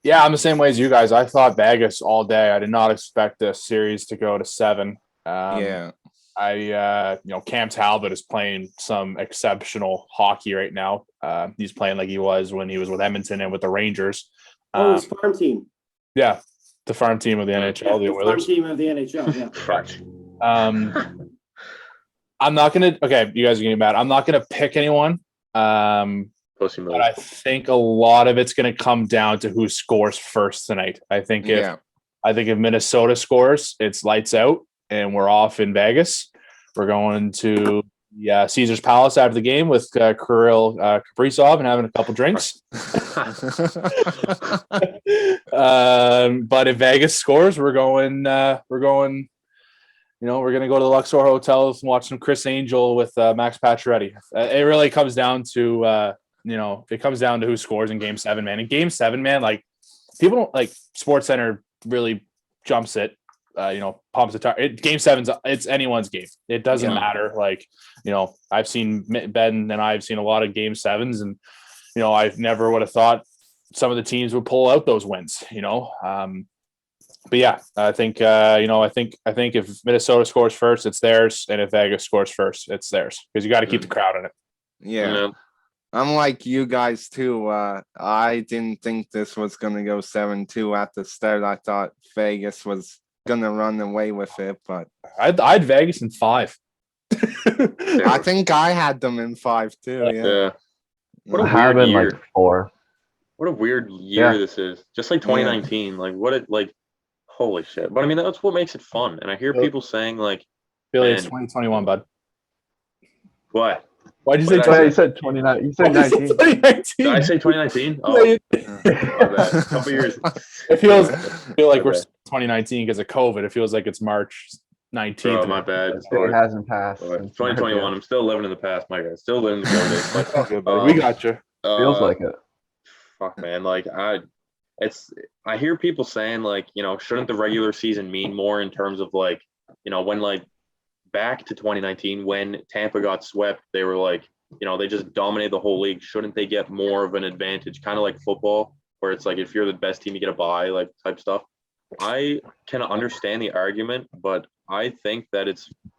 Yeah, I'm the same way as you guys. I thought Vegas all day. I did not expect the series to go to 7. Yeah. Cam Talbot is playing some exceptional hockey right now. He's playing like he was when he was with Edmonton and with the Rangers. His farm team. Yeah, the farm team of the NHL, Yeah, the the farm Oilers. team of the NHL. Yeah. Correct. I'm not gonna. Okay, you guys are getting mad. I'm not gonna pick anyone. Pussy move. But I think a lot of it's going to come down to who scores first tonight. I think if Minnesota scores, it's lights out and we're off in Vegas. We're going to Caesar's Palace after the game with Kirill Kaprizov and having a couple drinks. But if Vegas scores, we're going. We're going to go to the Luxor Hotel and watch some Chris Angel with Max Pacioretty. It really comes down to. It comes down to who scores in game 7, man. In game 7, man, like people don't like Sports Center really jumps it, pumps the tire. Game 7's it's anyone's game. It doesn't matter. Like, I've seen Ben and I've seen a lot of game 7s and, I've never would have thought some of the teams would pull out those wins, but yeah, I think, I think if Minnesota scores first, it's theirs. And if Vegas scores first, it's theirs because you got to keep the crowd in it. Yeah. I'm like you guys too. I didn't think this was gonna go 7-2 at the start. I thought Vegas was gonna run away with it, but I'd Vegas in 5. I think I had them in 5 too. Yeah. What a I have weird in year. like 4. What a weird year Yeah. this is. Just like 2019. Like holy shit. But I mean that's what makes it fun. And I hear people saying like Billy, it's Man. 2021, bud. what? Why'd you What say did I You said 29. You said 19. 2019? Did I say 2019? Oh, Yeah, my bad. A couple years. I feel like we're Okay. 2019 because of COVID. It feels like it's March 19th. Oh, my bad. It hasn't passed. All right. since 2021. I'm still living in the past, my guy. Still living in the COVID. Oh, good, buddy. We got you. Feels like it. Fuck, man. Like I hear people saying like, shouldn't the regular season mean more in terms of like, when like back to 2019 when Tampa got swept, they were like, they just dominated the whole league. Shouldn't they get more of an advantage? Kind of like football, where it's like if you're the best team, you get a bye, like type stuff. I can understand the argument, but I think that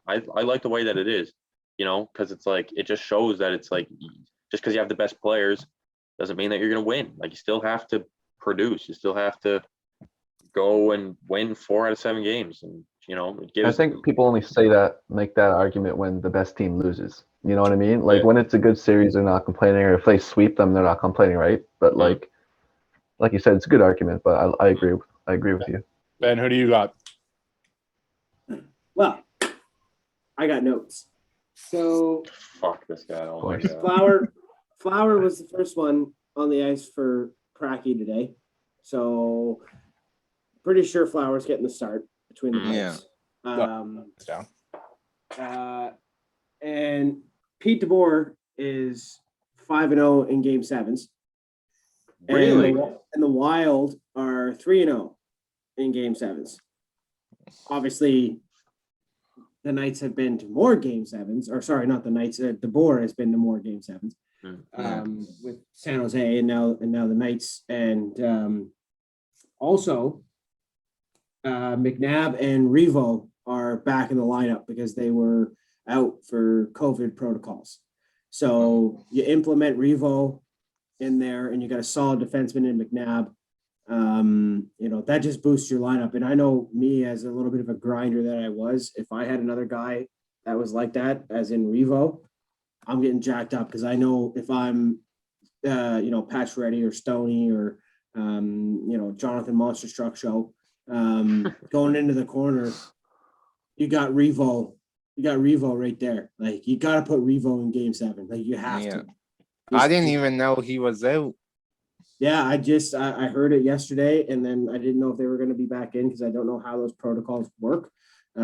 I like the way that it is, because it's like it just shows that it's like just because you have the best players doesn't mean that you're gonna win. Like you still have to produce. You still have to go and win 4 out of 7 games, and it gives. I think people only make that argument when the best team loses. You know what I mean? Like when it's a good series, they're not complaining, or if they sweep them, they're not complaining, right? But like you said, it's a good argument. But I agree. I agree with you. Ben, who do you got? Well, I got notes. So Fuck this guy. Oh my god. Flower was the first one on the ice for Pracky today. So pretty sure Flower's getting the start between the players. It's down. And Pete DeBoer is 5-0 in game sevens. Really? And the Wild are 3-0 in game sevens. Obviously, the Knights have been to more game sevens, or sorry, not the Knights. DeBoer has been to more game sevens with San Jose, and now the Knights, and also McNabb and Revo are back in the lineup because they were out for COVID protocols. So you implement Revo in there, and you got a solid defenseman in McNabb. That just boosts your lineup. And I know me as a little bit of a grinder that I was, if I had another guy that was like that, as in Revo, I'm getting jacked up because I know if I'm, Patch Reddy or Stoney or, Jonathan Monster Truck Show, going into the corner, you got Revo right there. Like you got to put Revo in game 7. Like you have to. I didn't even know he was out. Yeah, I heard it yesterday, and then I didn't know if they were going to be back in because I don't know how those protocols work. They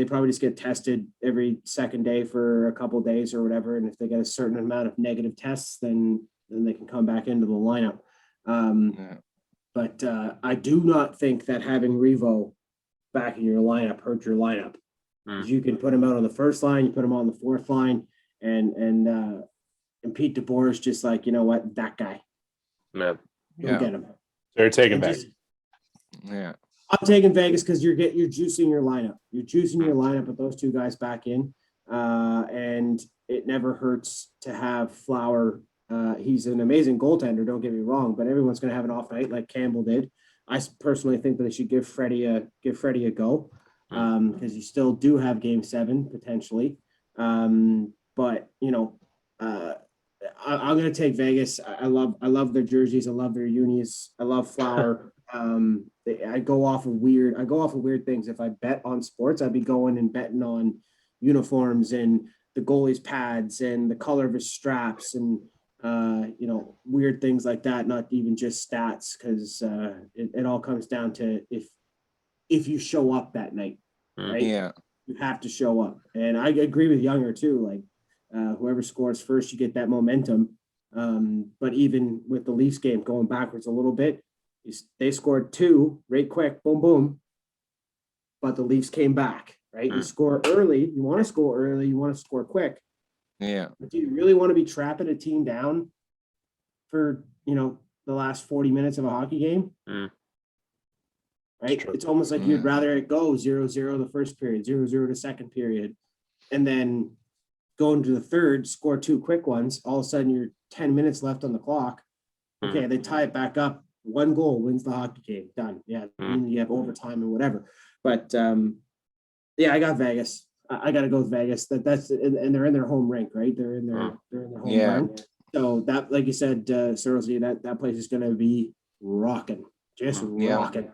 probably just get tested every second day for a couple of days or whatever, and if they get a certain amount of negative tests, then they can come back into the lineup. But I do not think that having Revo back in your lineup hurt your lineup. You can put him out on the first line, you put him on the fourth line, and Pete DeBoer is just like, you know what, that guy. Yeah. Go get him. They're taking Vegas. Yeah. I'm taking Vegas because you're juicing your lineup. You're juicing your lineup with those two guys back in. And it never hurts to have Flower. He's an amazing goaltender, don't get me wrong, but everyone's going to have an off night like Campbell did. I personally think that they should give Freddie a go because you still do have game 7 potentially. But I'm going to take Vegas. I love their jerseys. I love their unis. I love Flower. I go off of weird things. If I bet on sports, I'd be going and betting on uniforms and the goalie's pads and the color of his straps and weird things like that. Not even just stats, because it all comes down to if you show up that night, right? Yeah. You have to show up, and I agree with Younger too. Like whoever scores first, you get that momentum. But even with the Leafs game going backwards a little bit. They scored 2 right quick, boom, boom. But the Leafs came back, right? You score early. You want to score early. You want to score quick. Yeah. But do you really want to be trapping a team down for, the last 40 minutes of a hockey game? Right? It's almost like you'd rather it go 0-0 the first period, 0-0 the second period, and then go into the third, score 2 quick ones. All of a sudden, you're 10 minutes left on the clock. Okay, they tie it back up. 1 goal wins the hockey game. Done. Yeah, you have overtime and whatever. But I got Vegas. I got to go with Vegas. That's and they're in their home rink, right? They're in their home rink. So that, like you said, Sorosy, that place is going to be rocking, just rocking.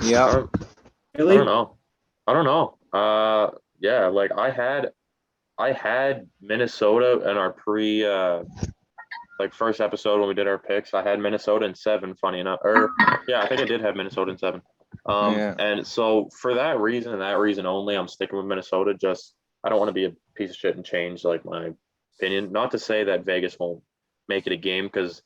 Yeah. Really? I don't know. Like I had Minnesota in our pre first episode when we did our picks. I had Minnesota in 7, funny enough. I think I did have Minnesota in 7. And so for that reason and that reason only, I'm sticking with Minnesota. Just I don't want to be a piece of shit and change like my opinion. Not to say that Vegas won't make it a game, because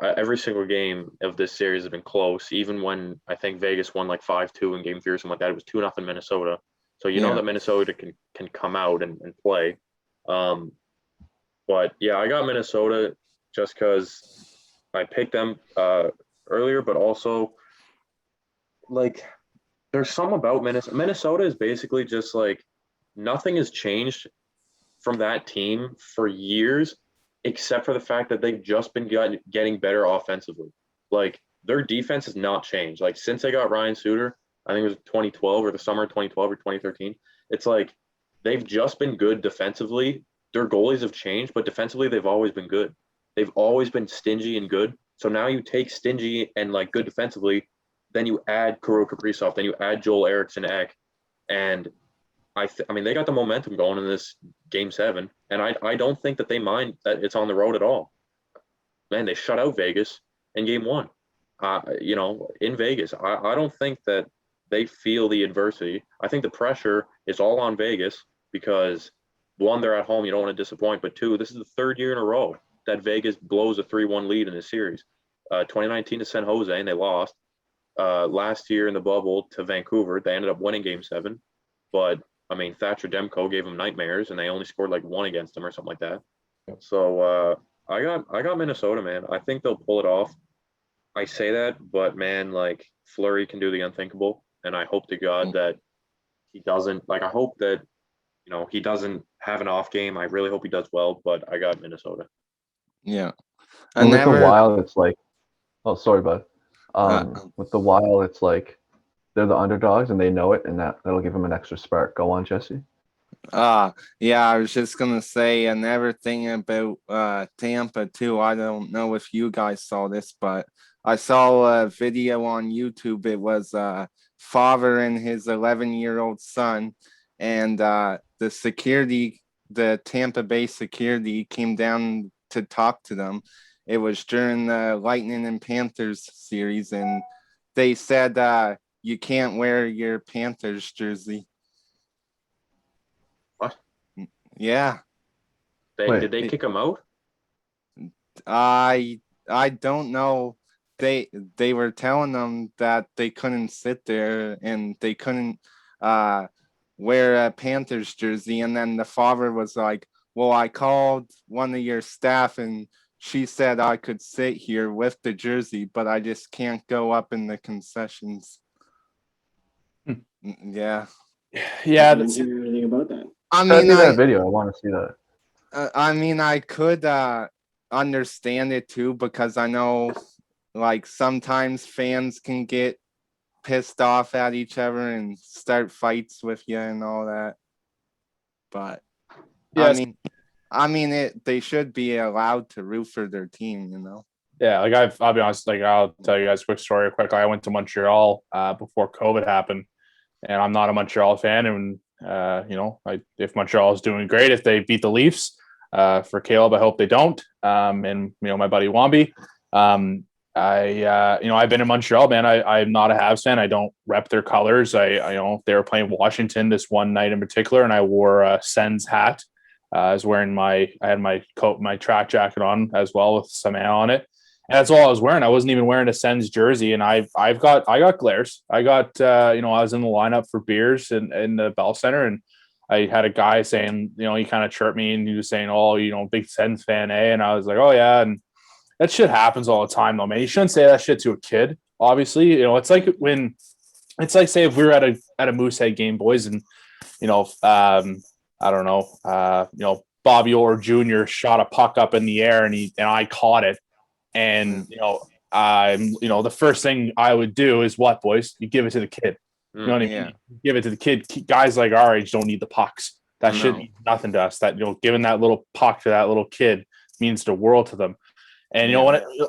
every single game of this series has been close. Even when I think Vegas won like 5-2 in game 3 or something like that, it was 2-0 Minnesota. So you know that Minnesota can come out and play. But yeah, I got Minnesota just because I picked them earlier, but also like there's some about Minnesota. Minnesota is basically just like nothing has changed from that team for years, except for the fact that they've just been getting better offensively. Like their defense has not changed. Like since they got Ryan Suter, I think it was 2012 or the summer of 2012 or 2013. It's like they've just been good defensively. Their goalies have changed, but defensively they've always been good. They've always been stingy and good. So now you take stingy and like good defensively, then you add Kirill Kaprizov, then you add Joel Eriksson Ek, and I mean they got the momentum going in this game 7, and I don't think that they mind that it's on the road at all. Man, they shut out Vegas in game 1. In Vegas, I don't think that they feel the adversity. I think the pressure is all on Vegas because 1, they're at home, you don't want to disappoint, but 2, this is the 3rd year in a row that Vegas blows a 3-1 lead in a series. 2019 to San Jose, and they lost. Last year in the bubble to Vancouver, they ended up winning game 7. But, I mean, Thatcher Demko gave them nightmares, and they only scored like 1 against them or something like that. So I got Minnesota, man. I think they'll pull it off. I say that, but, man, like, Fleury can do the unthinkable, and I hope to God that he doesn't. Like, I hope that, he doesn't have an off game. I really hope he does well, but I got Minnesota. Yeah. And with the Wild, it's like, oh, sorry, bud. With the Wild, it's like they're the underdogs and they know it, and that'll give them an extra spark. Go on, Jesse. Yeah, I was just gonna say another thing about Tampa too. I don't know if you guys saw this, but I saw a video on YouTube. It was father and his 11-year-old son, and the Tampa Bay security came down to talk to them. It was during the Lightning and Panthers series, and they said you can't wear your Panthers jersey. What? Yeah. Did they kick him out? I don't know. They were telling them that they couldn't sit there and they couldn't wear a Panthers jersey, and then the father was like, well, I called one of your staff and she said I could sit here with the jersey, but I just can't go up in the concessions. Yeah. I didn't hear anything about that. I mean, that video. I want to see that. I mean, I could understand it too, because I know like sometimes fans can get pissed off at each other and start fights with you and all that. But yes. I mean, they should be allowed to root for their team, Yeah, like I'll be honest, like I'll tell you guys a quick story quickly. I went to Montreal before COVID happened, and I'm not a Montreal fan. And if Montreal is doing great, if they beat the Leafs, for Caleb, I hope they don't. And my buddy Wamby, I've been in Montreal, man. I'm not a Habs fan. I don't rep their colors. They were playing Washington this one night in particular, and I wore a Sens hat. I was wearing I had my coat, my track jacket on as well with some A on it. And that's all I was wearing. I wasn't even wearing a Sens jersey. And I got glares. I got, I was in the lineup for beers in the Bell Center, and I had a guy saying, he kind of chirped me and he was saying, oh, big Sens fan, eh? And I was like, oh yeah. And that shit happens all the time though, man. You shouldn't say that shit to a kid. Obviously, it's like say if we were at a Moosehead game, boys, and, I don't know, Bobby Orr Jr. shot a puck up in the air and I caught it. And, the first thing I would do is what, boys? You give it to the kid. You know what I mean? You give it to the kid. Guys like our age don't need the pucks. That shit means nothing to us. That, giving that little puck to that little kid means the world to them. And,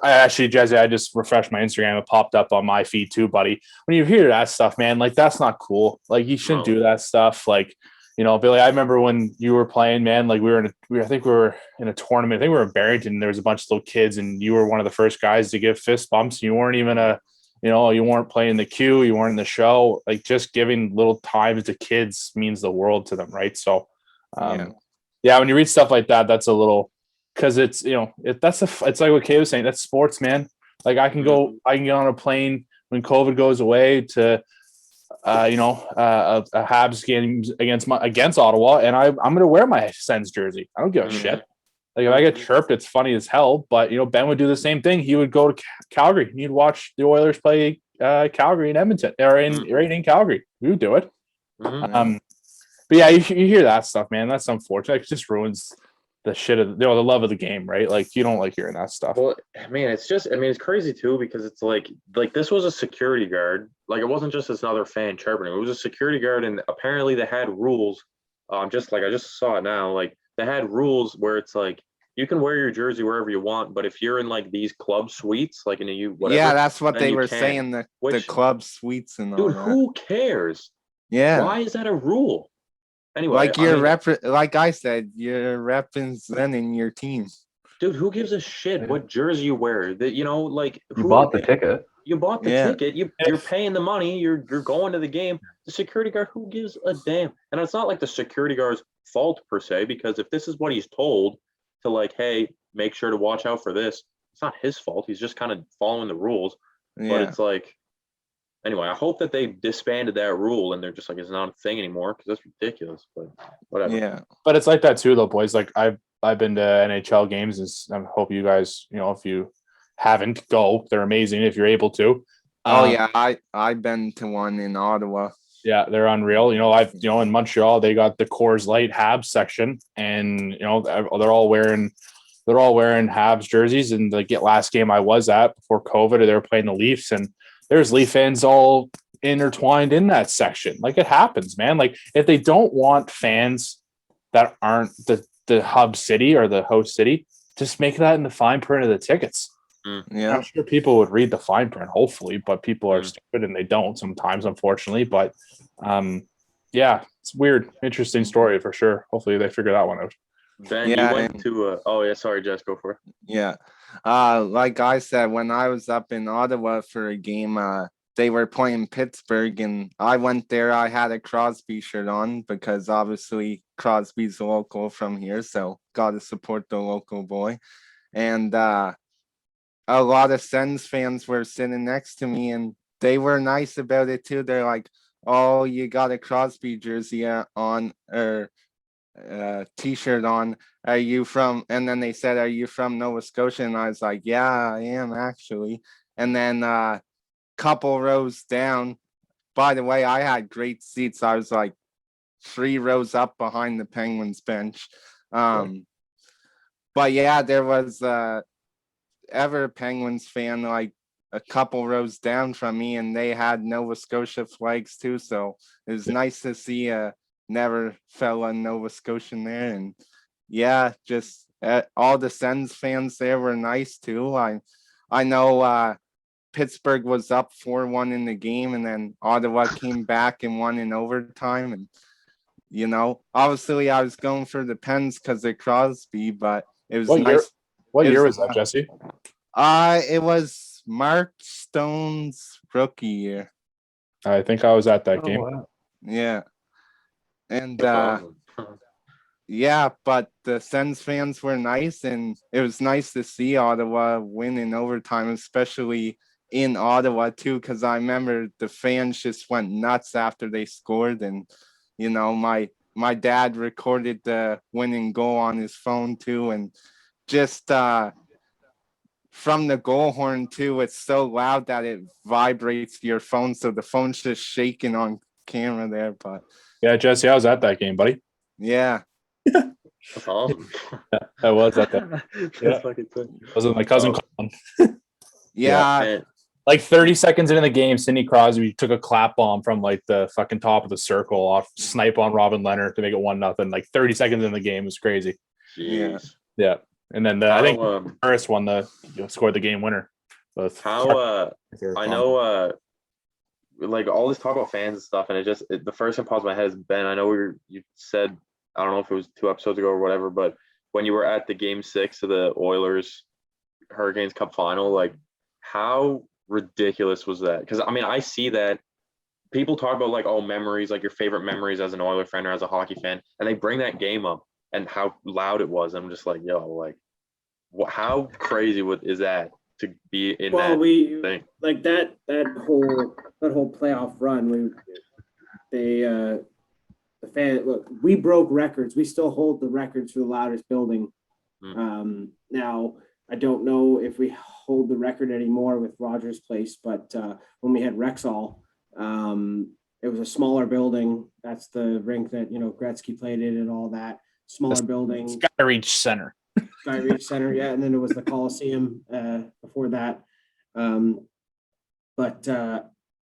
Jesse, I just refreshed my Instagram. It popped up on my feed too, buddy. When you hear that stuff, man, like, that's not cool. Like, you shouldn't do that stuff. Like, Billy, I remember when you were playing, man, like I think we were in a tournament. I think we were in Barrington. And there was a bunch of little kids, and you were one of the first guys to give fist bumps. You weren't even you weren't playing the queue. You weren't in the show. Like, just giving little times to kids means the world to them, right? So, when you read stuff like that, that's a little, because it's it's like what Kay was saying. That's sports, man. Like, I can get on a plane when COVID goes away to a Habs game against Ottawa, and I'm going to wear my Sens jersey. I don't give a shit. Like, if I get chirped, it's funny as hell. But Ben would do the same thing. He would go to Calgary. And he'd watch the Oilers play Calgary in Edmonton, or right in Calgary. We would do it. But yeah, you hear that stuff, man. That's unfortunate. It just ruins the shit of the love of the game, right? Like you don't like hearing that stuff. Well, man, it's just, I mean, it's crazy too because it's like this was a security guard. Like it wasn't just another fan chirping him. It was a security guard, and apparently they had rules. Just like I just saw it now. Like they had rules where it's like you can wear your jersey wherever you want, but if you're in like these club suites, like in a whatever, yeah, that's what then they you were can. saying. The Which, club suites and all dude, that. who cares? Yeah, Why is that a rule? Anyway, like I you're mean, like I said, you're representing your team. dude, who gives a shit what jersey you wear? That like You bought the ticket. You bought the Yeah. ticket. You're paying the money. You're going to the game. The security guard, who gives a damn? And it's not like the security guard's fault per se, because if this is what he's told to like, hey, make sure to watch out for this, it's not his fault. He's just kind of following the rules. But Yeah, it's like, anyway, I hope that they disbanded that rule and they're just like, it's not a thing anymore because that's ridiculous. But whatever. yeah, But it's like that too, though, boys. Like I've been to NHL games, and I hope you guys, if you haven't, go. They're amazing if you're able to. oh yeah, I've been to one in Ottawa. Yeah, they're unreal. In Montreal they got the Coors Light Habs section, and they're all wearing Habs jerseys. And the last game I was at before COVID, they were playing the Leafs, and there's Leaf fans all intertwined in that section. Like it happens, man. Like if they don't want fans that aren't the hub city or the host city, just make that in the fine print of the tickets. Yeah, I'm sure people would read the fine print, hopefully, but people are stupid and they don't sometimes, unfortunately. But yeah, it's weird. Interesting story for sure. Hopefully they figure that one out. Ben, Yeah, you went to oh yeah, sorry, Jess, go for it. yeah. Like I said, when I was up in Ottawa for a game, they were playing Pittsburgh, and I went there. I had a Crosby shirt on because obviously Crosby's local from here, so got to support the local boy. And a lot of Sens fans were sitting next to me, and they were nice about it too. They're like, "Oh, you got a Crosby jersey on or T-shirt on. Are you from?" And then they said, "Are you from Nova Scotia?" And I was like, "Yeah, I am actually." And then couple rows down. By the way, I had great seats. I was like 3 rows up behind the Penguins bench. But yeah, there was ever Penguins fan like a couple rows down from me, and they had Nova Scotia flags too. So it was nice to see a never fella Nova Scotian there. And yeah, just all the Sens fans there were nice too. I know Pittsburgh was up 4-1 in the game, and then Ottawa came back and won in overtime. And obviously I was going for the Pens because of Crosby, but it was nice. What year was that, Jesse? It was Mark Stone's rookie year. I think I was at that game. Wow. Yeah. And That's awesome. yeah, but the Sens fans were nice, and it was nice to see Ottawa win in overtime, especially in Ottawa too, because I remember the fans just went nuts after they scored. And my dad recorded the winning goal on his phone too, and just from the goal horn too, it's so loud that it vibrates your phone, so the phone's just shaking on camera there. But Yeah, Jesse, I was at that game, buddy. yeah, That's awesome. I was at that. That's Yeah. fucking sick. Was with my cousin Oh. Colin. yeah, Man, Like 30 seconds into the game, Sidney Crosby took a clap bomb from like the fucking top of the circle off snipe on Robin Leonard to make it 1-0. Like 30 seconds in the game was crazy. jeez. Yeah. And then I think Harris scored the game winner. I know like all this talk about fans and stuff, and the first thing pops in my head is Ben. I know you said, I don't know if it was 2 episodes ago or whatever, but when you were at the game 6 of the Oilers Hurricanes Cup final, like how ridiculous was that? Because I mean, I see that people talk about like, oh, memories, like your favorite memories as an Oiler fan or as a hockey fan, and they bring that game up and how loud it was. I'm just like, yo, like, how crazy is that to be in that thing? Like that whole playoff run. We broke records. We still hold the records for the loudest building. Now I don't know if we hold the record anymore with Rogers Place, but when we had Rexall, it was a smaller building. That's the rink that Gretzky played in and all that. smaller building. Skyreach Center. Skyreach Center, yeah, and then it was the Coliseum before that. But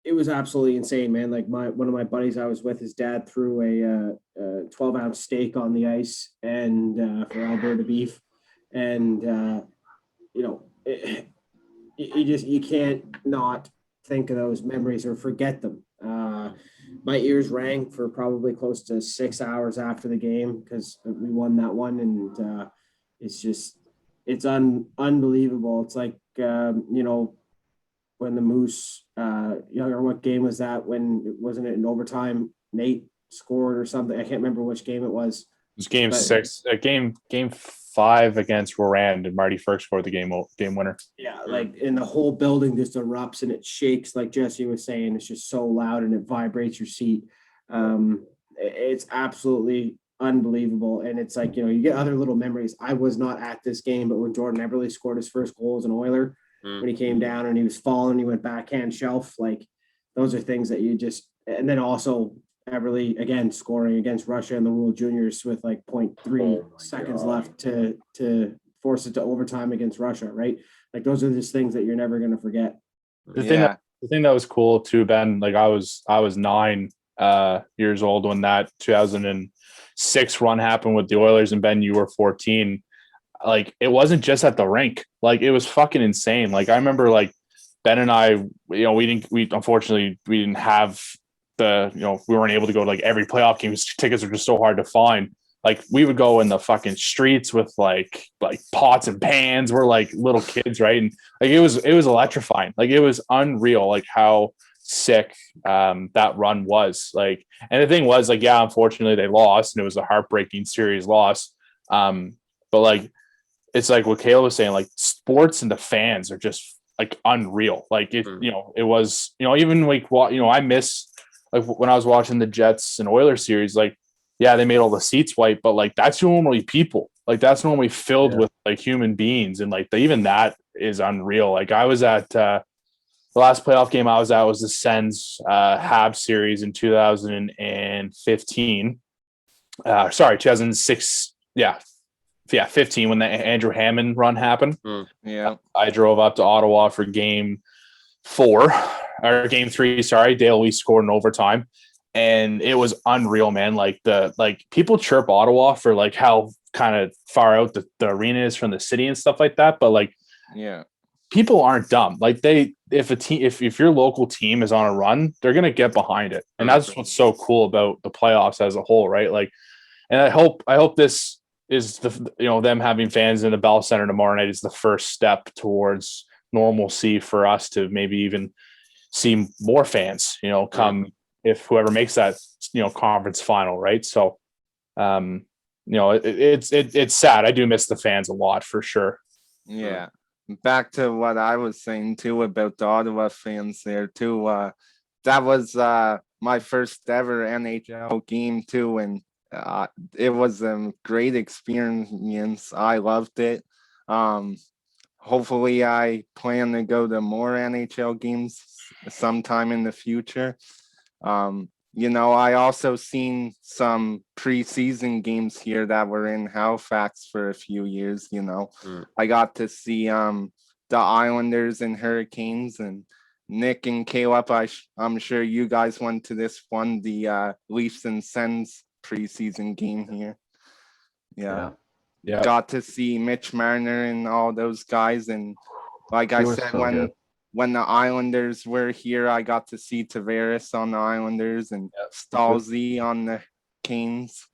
it was absolutely insane, man. Like one of my buddies I was with, his dad threw a 12-ounce steak on the ice and for Alberta beef, and you know, you can't not think of those memories or forget them. My ears rang for probably close to 6 hours after the game because we won that one, and it's unbelievable. It's like when the Moose, or what game was that? When wasn't it in overtime? Nate scored or something. I can't remember which game it was. It was game 6, game 5 against Rorand, and Marty Firk scored the game winner. Yeah, like, and the whole building just erupts and it shakes, like Jesse was saying. It's just so loud and it vibrates your seat. It's absolutely unbelievable. And it's like, you get other little memories. I was not at this game, but when Jordan Eberle scored his first goal as an Oiler, when he came down and he was falling, he went backhand shelf. Like, those are things that you just, and then also Eberle again scoring against Russia in the World Juniors with like 0.3 seconds left to force it to overtime against Russia, right? Like, those are just things that you're never going to forget. The thing that was cool too, Ben, like I was 9 years old when that 2006 run happened with the Oilers, and Ben, you were 14. Like, it wasn't just at the rink. Like, it was fucking insane. Like, I remember, like, Ben and I, we unfortunately didn't have we weren't able to go to like every playoff game. Tickets were just so hard to find. Like, we would go in the fucking streets with like pots and pans. We're like little kids, right? And like, it was electrifying. Like, it was unreal, like how sick that run was. Like, and the thing was, like, yeah, unfortunately they lost, and it was a heartbreaking series loss. But like, it's like what Kayla was saying, like, sports and the fans are just like unreal. Like, it was, even like what, I miss, like, when I was watching the Jets and Oilers series, like, yeah, they made all the seats white, but like, that's normally people. Like, that's normally filled with like human beings, and like even that is unreal. Like, I was at the last playoff game I was at was the Sens Habs series in 2015. 2006. Yeah, 15, when the Andrew Hammond run happened. Yeah, I drove up to Ottawa for game 3. Sorry, Dale Lee scored in overtime, and it was unreal, man. Like, people chirp Ottawa for like how kind of far out the arena is from the city and stuff like that, but like, yeah, people aren't dumb. Like, if your local team is on a run, they're gonna get behind it, and that's what's so cool about the playoffs as a whole, right? Like, and I hope this is them having fans in the Bell Center tomorrow night is the first step towards normalcy for us to maybe even see more fans, come if whoever makes that, conference final, right? So, it's sad. I do miss the fans a lot, for sure. yeah. Back to what I was saying too about the Ottawa fans there too. That was my first ever NHL game too, and it was a great experience. I loved it. Hopefully I plan to go to more NHL games sometime in the future. I also seen some preseason games here that were in Halifax for a few years. I got to see the Islanders and Hurricanes, and Nick and Caleb, I'm sure you guys went to this one, the Leafs and Sens preseason game here. Yeah. Got to see Mitch Marner and all those guys, and like I said, when the Islanders were here, I got to see Tavares on the Islanders and Stalzy on the Canes.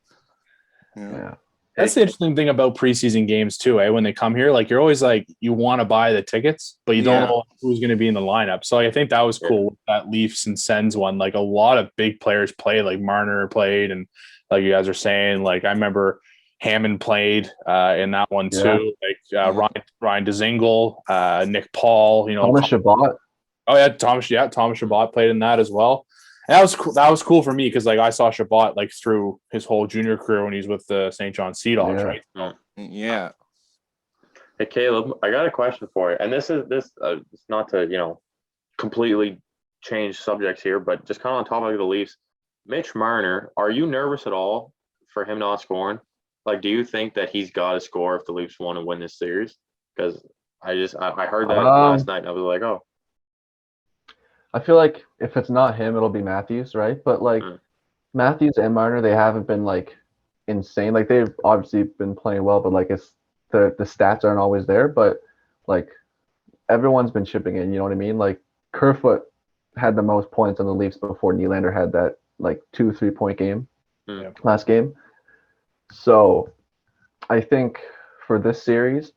Yeah. That's the interesting thing about preseason games too, when they come here. Like, you're always like, you want to buy the tickets, but you don't know who's going to be in the lineup. So I think that was cool with that Leafs and Sens one. Like, a lot of big players played, like Marner played, and like you guys are saying, like, I remember Hammond played in that one too. Like Ryan Dzingel, Nick Paul, Thomas Chabot. Oh yeah, Thomas Chabot played in that as well. And that was cool. That was cool for me because like I saw Chabot like through his whole junior career when he's with the St. John Sea Dogs, right? So, yeah. Hey Caleb, I got a question for you, and this it's not to completely change subjects here, but just kind of on top of the Leafs. Mitch Marner, are you nervous at all for him not scoring? Like, do you think that he's got to score if the Leafs want to win this series? Because I heard that last night and I was like, oh, I feel like if it's not him, it'll be Matthews, right? But like Matthews and Marner, they haven't been like insane. Like they've obviously been playing well, but like it's the stats aren't always there. But like everyone's been chipping in, you know what I mean? Like Kerfoot had the most points on the Leafs before Nylander had that like 2-3 point game last game. So I think for this series,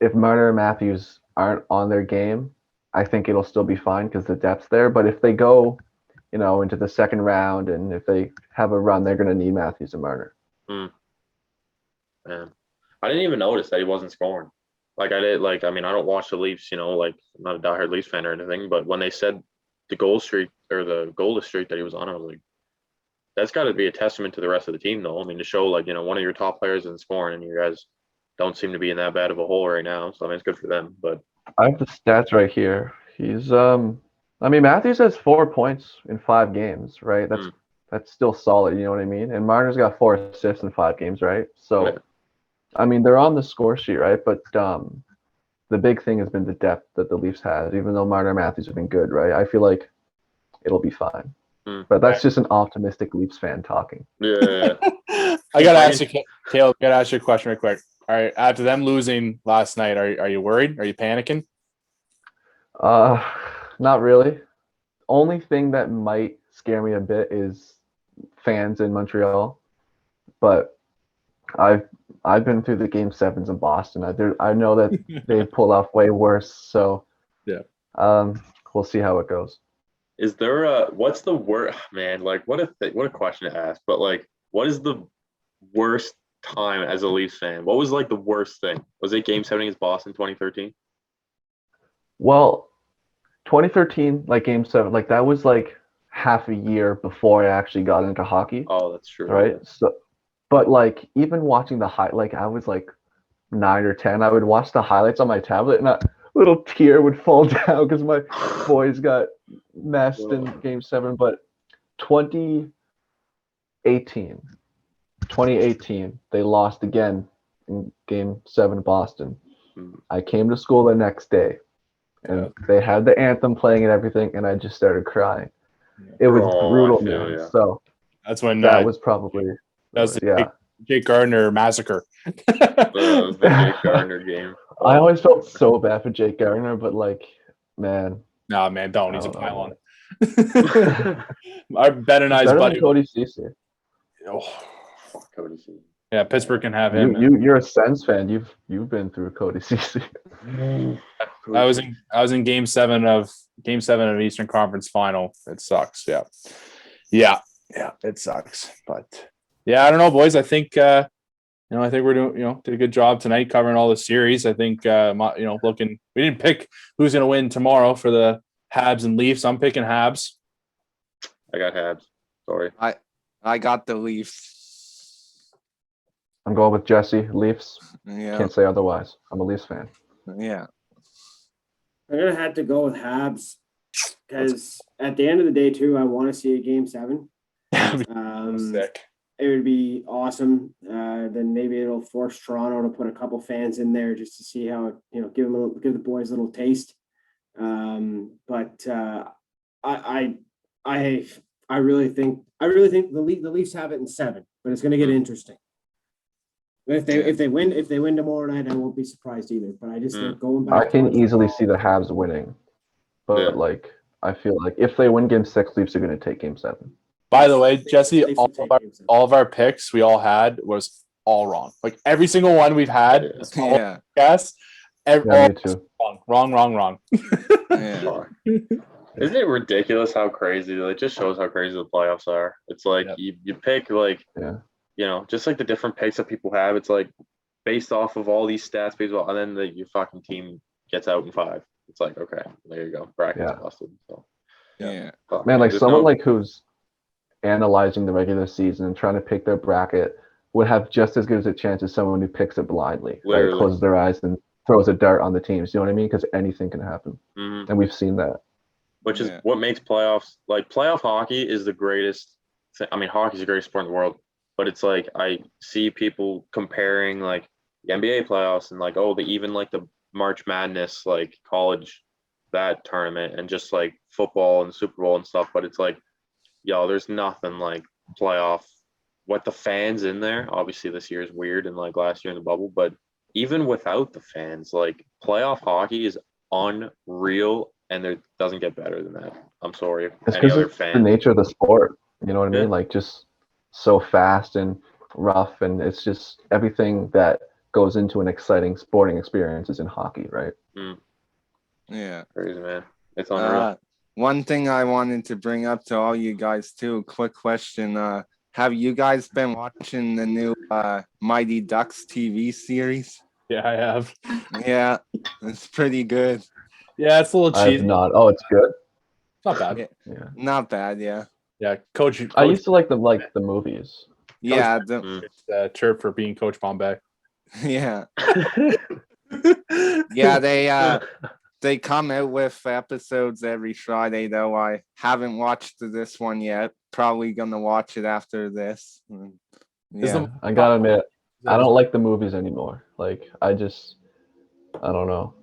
if Marner and Matthews aren't on their game, I think it'll still be fine because the depth's there. But if they go, into the second round and if they have a run, they're going to need Matthews and Marner. Man, I didn't even notice that he wasn't scoring. Like I did, like I mean, I don't watch the Leafs, like I'm not a diehard Leafs fan or anything. But when they said the goal streak or the goalless streak that he was on, I was like, that's got to be a testament to the rest of the team, though. I mean, to show like one of your top players isn't scoring, and you guys don't seem to be in that bad of a hole right now. So I mean, it's good for them. But I have the stats right here. He's Matthews has 4 points in 5 games, right? That's still solid, you know what I mean? And Marner's got 4 assists in 5 games, right? So I mean, they're on the score sheet, right? But the big thing has been the depth that the Leafs had, even though Marner and Matthews have been good, right? I feel like it'll be fine. But that's just an optimistic Leafs fan talking. Yeah. I gotta ask you, Caleb. Gotta ask you a question real quick. All right, after them losing last night, are you worried? Are you panicking? Not really. Only thing that might scare me a bit is fans in Montreal. But I've been through the Game 7s in Boston. I know that they pull off way worse. So we'll see how it goes. Is there what's the worst, man? Like, what a question to ask. But like, what is the worst time as a Leafs fan? What was like the worst thing? Was it Game 7 against Boston 2013? Well, 2013, like Game 7, like that was like half a year before I actually got into hockey. Oh, that's true. Right. Yeah. So, but like even watching like I was like 9 or 10, I would watch the highlights on my tablet and a little tear would fall down because my boys got messed in Game 7. But 2018, they lost again in Game 7 Boston. I came to school the next day and they had the anthem playing and everything, and I just started crying. It was brutal, man. Yeah. So that's when that was probably Jake Gardner massacre. The Jake Gardner game. I always felt so bad for Jake Gardner, but like, man. No, man, don't. He's a pylon. Our Ben and I's buddy. Cody Ceci. Oh, fuck Cody Ceci. Yeah, Pittsburgh can have him. You're a Sens fan. You've been through Cody Ceci. I was in Game 7 of Eastern Conference Final. It sucks. Yeah, it sucks. But yeah, I don't know, boys. I think I think we're doing did a good job tonight covering all the series. I think we didn't pick who's going to win tomorrow for the Habs and Leafs. I'm picking Habs. I got Habs. Sorry. I got the Leafs. I'm going with Jesse, Leafs. Yeah. Can't say otherwise. I'm a Leafs fan. Yeah. I'm gonna have to go with Habs because at the end of the day, too, I want to see a Game 7. Sick. It would be awesome. Then maybe it'll force Toronto to put a couple fans in there just to see how give the boys a little taste. But I really think the Leafs have it in 7, but it's going to get interesting. If they win tomorrow night, I won't be surprised either. But I just think going back, I can easily see the Habs winning, but like I feel like if they win Game 6, Leafs are going to take Game 7. By the way, Jesse, all of our picks we all had was all wrong. Like every single one we've had, yes, Me too. Wrong. Yeah. Isn't it ridiculous how crazy? It just shows how crazy the playoffs are. It's like you pick like just like the different picks that people have. It's like based off of all these stats, baseball, and then your fucking team gets out in 5. It's like okay, there you go, brackets busted. So man, like someone like who's analyzing the regular season and trying to pick their bracket would have just as good as a chance as someone who picks it blindly, like closes their eyes and throws a dart on the teams. You know what I mean? Because anything can happen, and we've seen that. Which is what makes playoffs like playoff hockey is the greatest. I mean, hockey is the greatest sport in the world. but it's like I see people comparing like the NBA playoffs and like, oh, they even like the March Madness, like college, that tournament, and just like football and Super Bowl and stuff. But it's like, yo, there's nothing like playoff. What the fans in there, obviously this year is weird and like last year in the bubble, but even without the fans, like playoff hockey is unreal, and it doesn't get better than that. I'm sorry if It's any because other it's the fan. nature of the sport. You know what I Yeah. mean? Like just so fast and rough, and it's just everything that goes into an exciting sporting experience is in hockey, right? Yeah. Crazy, man. It's unreal. One thing I wanted to bring up to all you guys too, quick question. Have you guys been watching the new Mighty Ducks TV series? Yeah, I have. Yeah, it's pretty good. Yeah, it's a little I've cheesy. not. Oh, it's good. It's not bad. Yeah. Yeah. Not bad, yeah. Yeah, coach. I used to like the movies. Yeah, Chirp for being Coach Bombay. yeah. Yeah, they come out with episodes every Friday though. I haven't watched this one yet. Probably gonna watch it after this. Yeah. I gotta admit, I don't like the movies anymore. Like I don't know.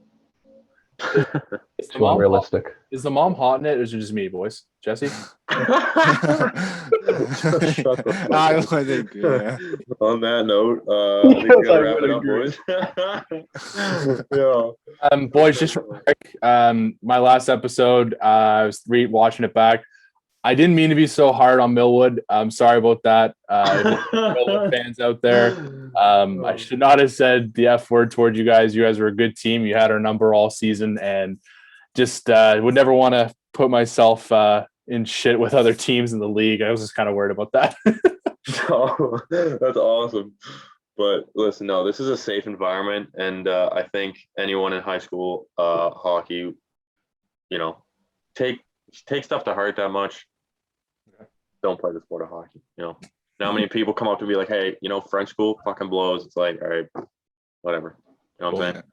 Is the Too mom unrealistic. Is the mom hot in it, or is it just me, boys? Jesse? I would agree. Yeah. On that note, I think we Yes, gotta I wrap would it up, boys. Yeah. Boys, just real quick, my last episode, I was watching it back. I didn't mean to be so hard on Millwood. I'm sorry about that. Millwood fans out there. I should not have said the F word toward you guys. You guys were a good team. You had our number all season, and just would never want to put myself in shit with other teams in the league. I was just kind of worried about that. Oh, that's awesome. But listen, no, this is a safe environment, and I think anyone in high school hockey, you know, take stuff to heart that much. Don't play the sport of hockey. You know, now many people come up to me like, "Hey, you know, French school fucking blows." It's like, all right, whatever. You know what I'm saying?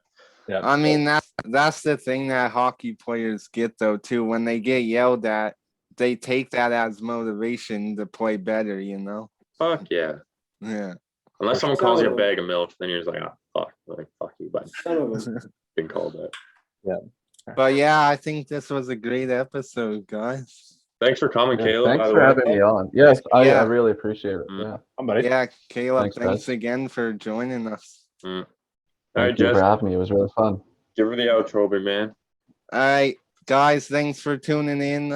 Yeah. I mean that's the thing that hockey players get though too. When they get yelled at, they take that as motivation to play better, you know? Fuck yeah. Yeah. Unless someone calls you a bag of milk, then you're just like, oh, fuck you, but Some of them. been called that. But yeah, I think this was a great episode, guys. Thanks for coming, Yeah, Caleb. thanks by the for way. having me on. Yes, I Yeah. really appreciate it. Mm. Yeah. Somebody. Yeah, Caleb, Thanks, thanks guys. again for joining us. All right, Thank you Jess, for having me. It was really fun. give her the outro, big man. All right, guys, thanks for tuning in.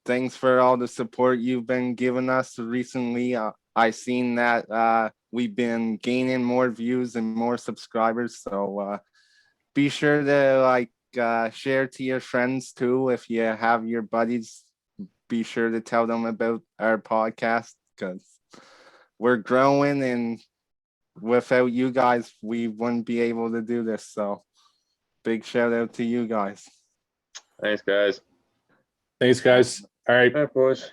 Thanks for all the support you've been giving us recently. I seen that we've been gaining more views and more subscribers. So be sure to share to your friends too. If you have your buddies, be sure to tell them about our podcast because we're growing, and without you guys, we wouldn't be able to do this. So big shout out to you guys. Thanks, guys. Thanks, guys. All right. All right, boys.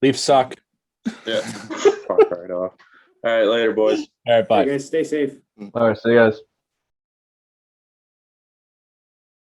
Leafs suck. Yeah. Fuck right off. All right, later, boys. All right, bye. Hey guys, stay safe. All right, see you guys.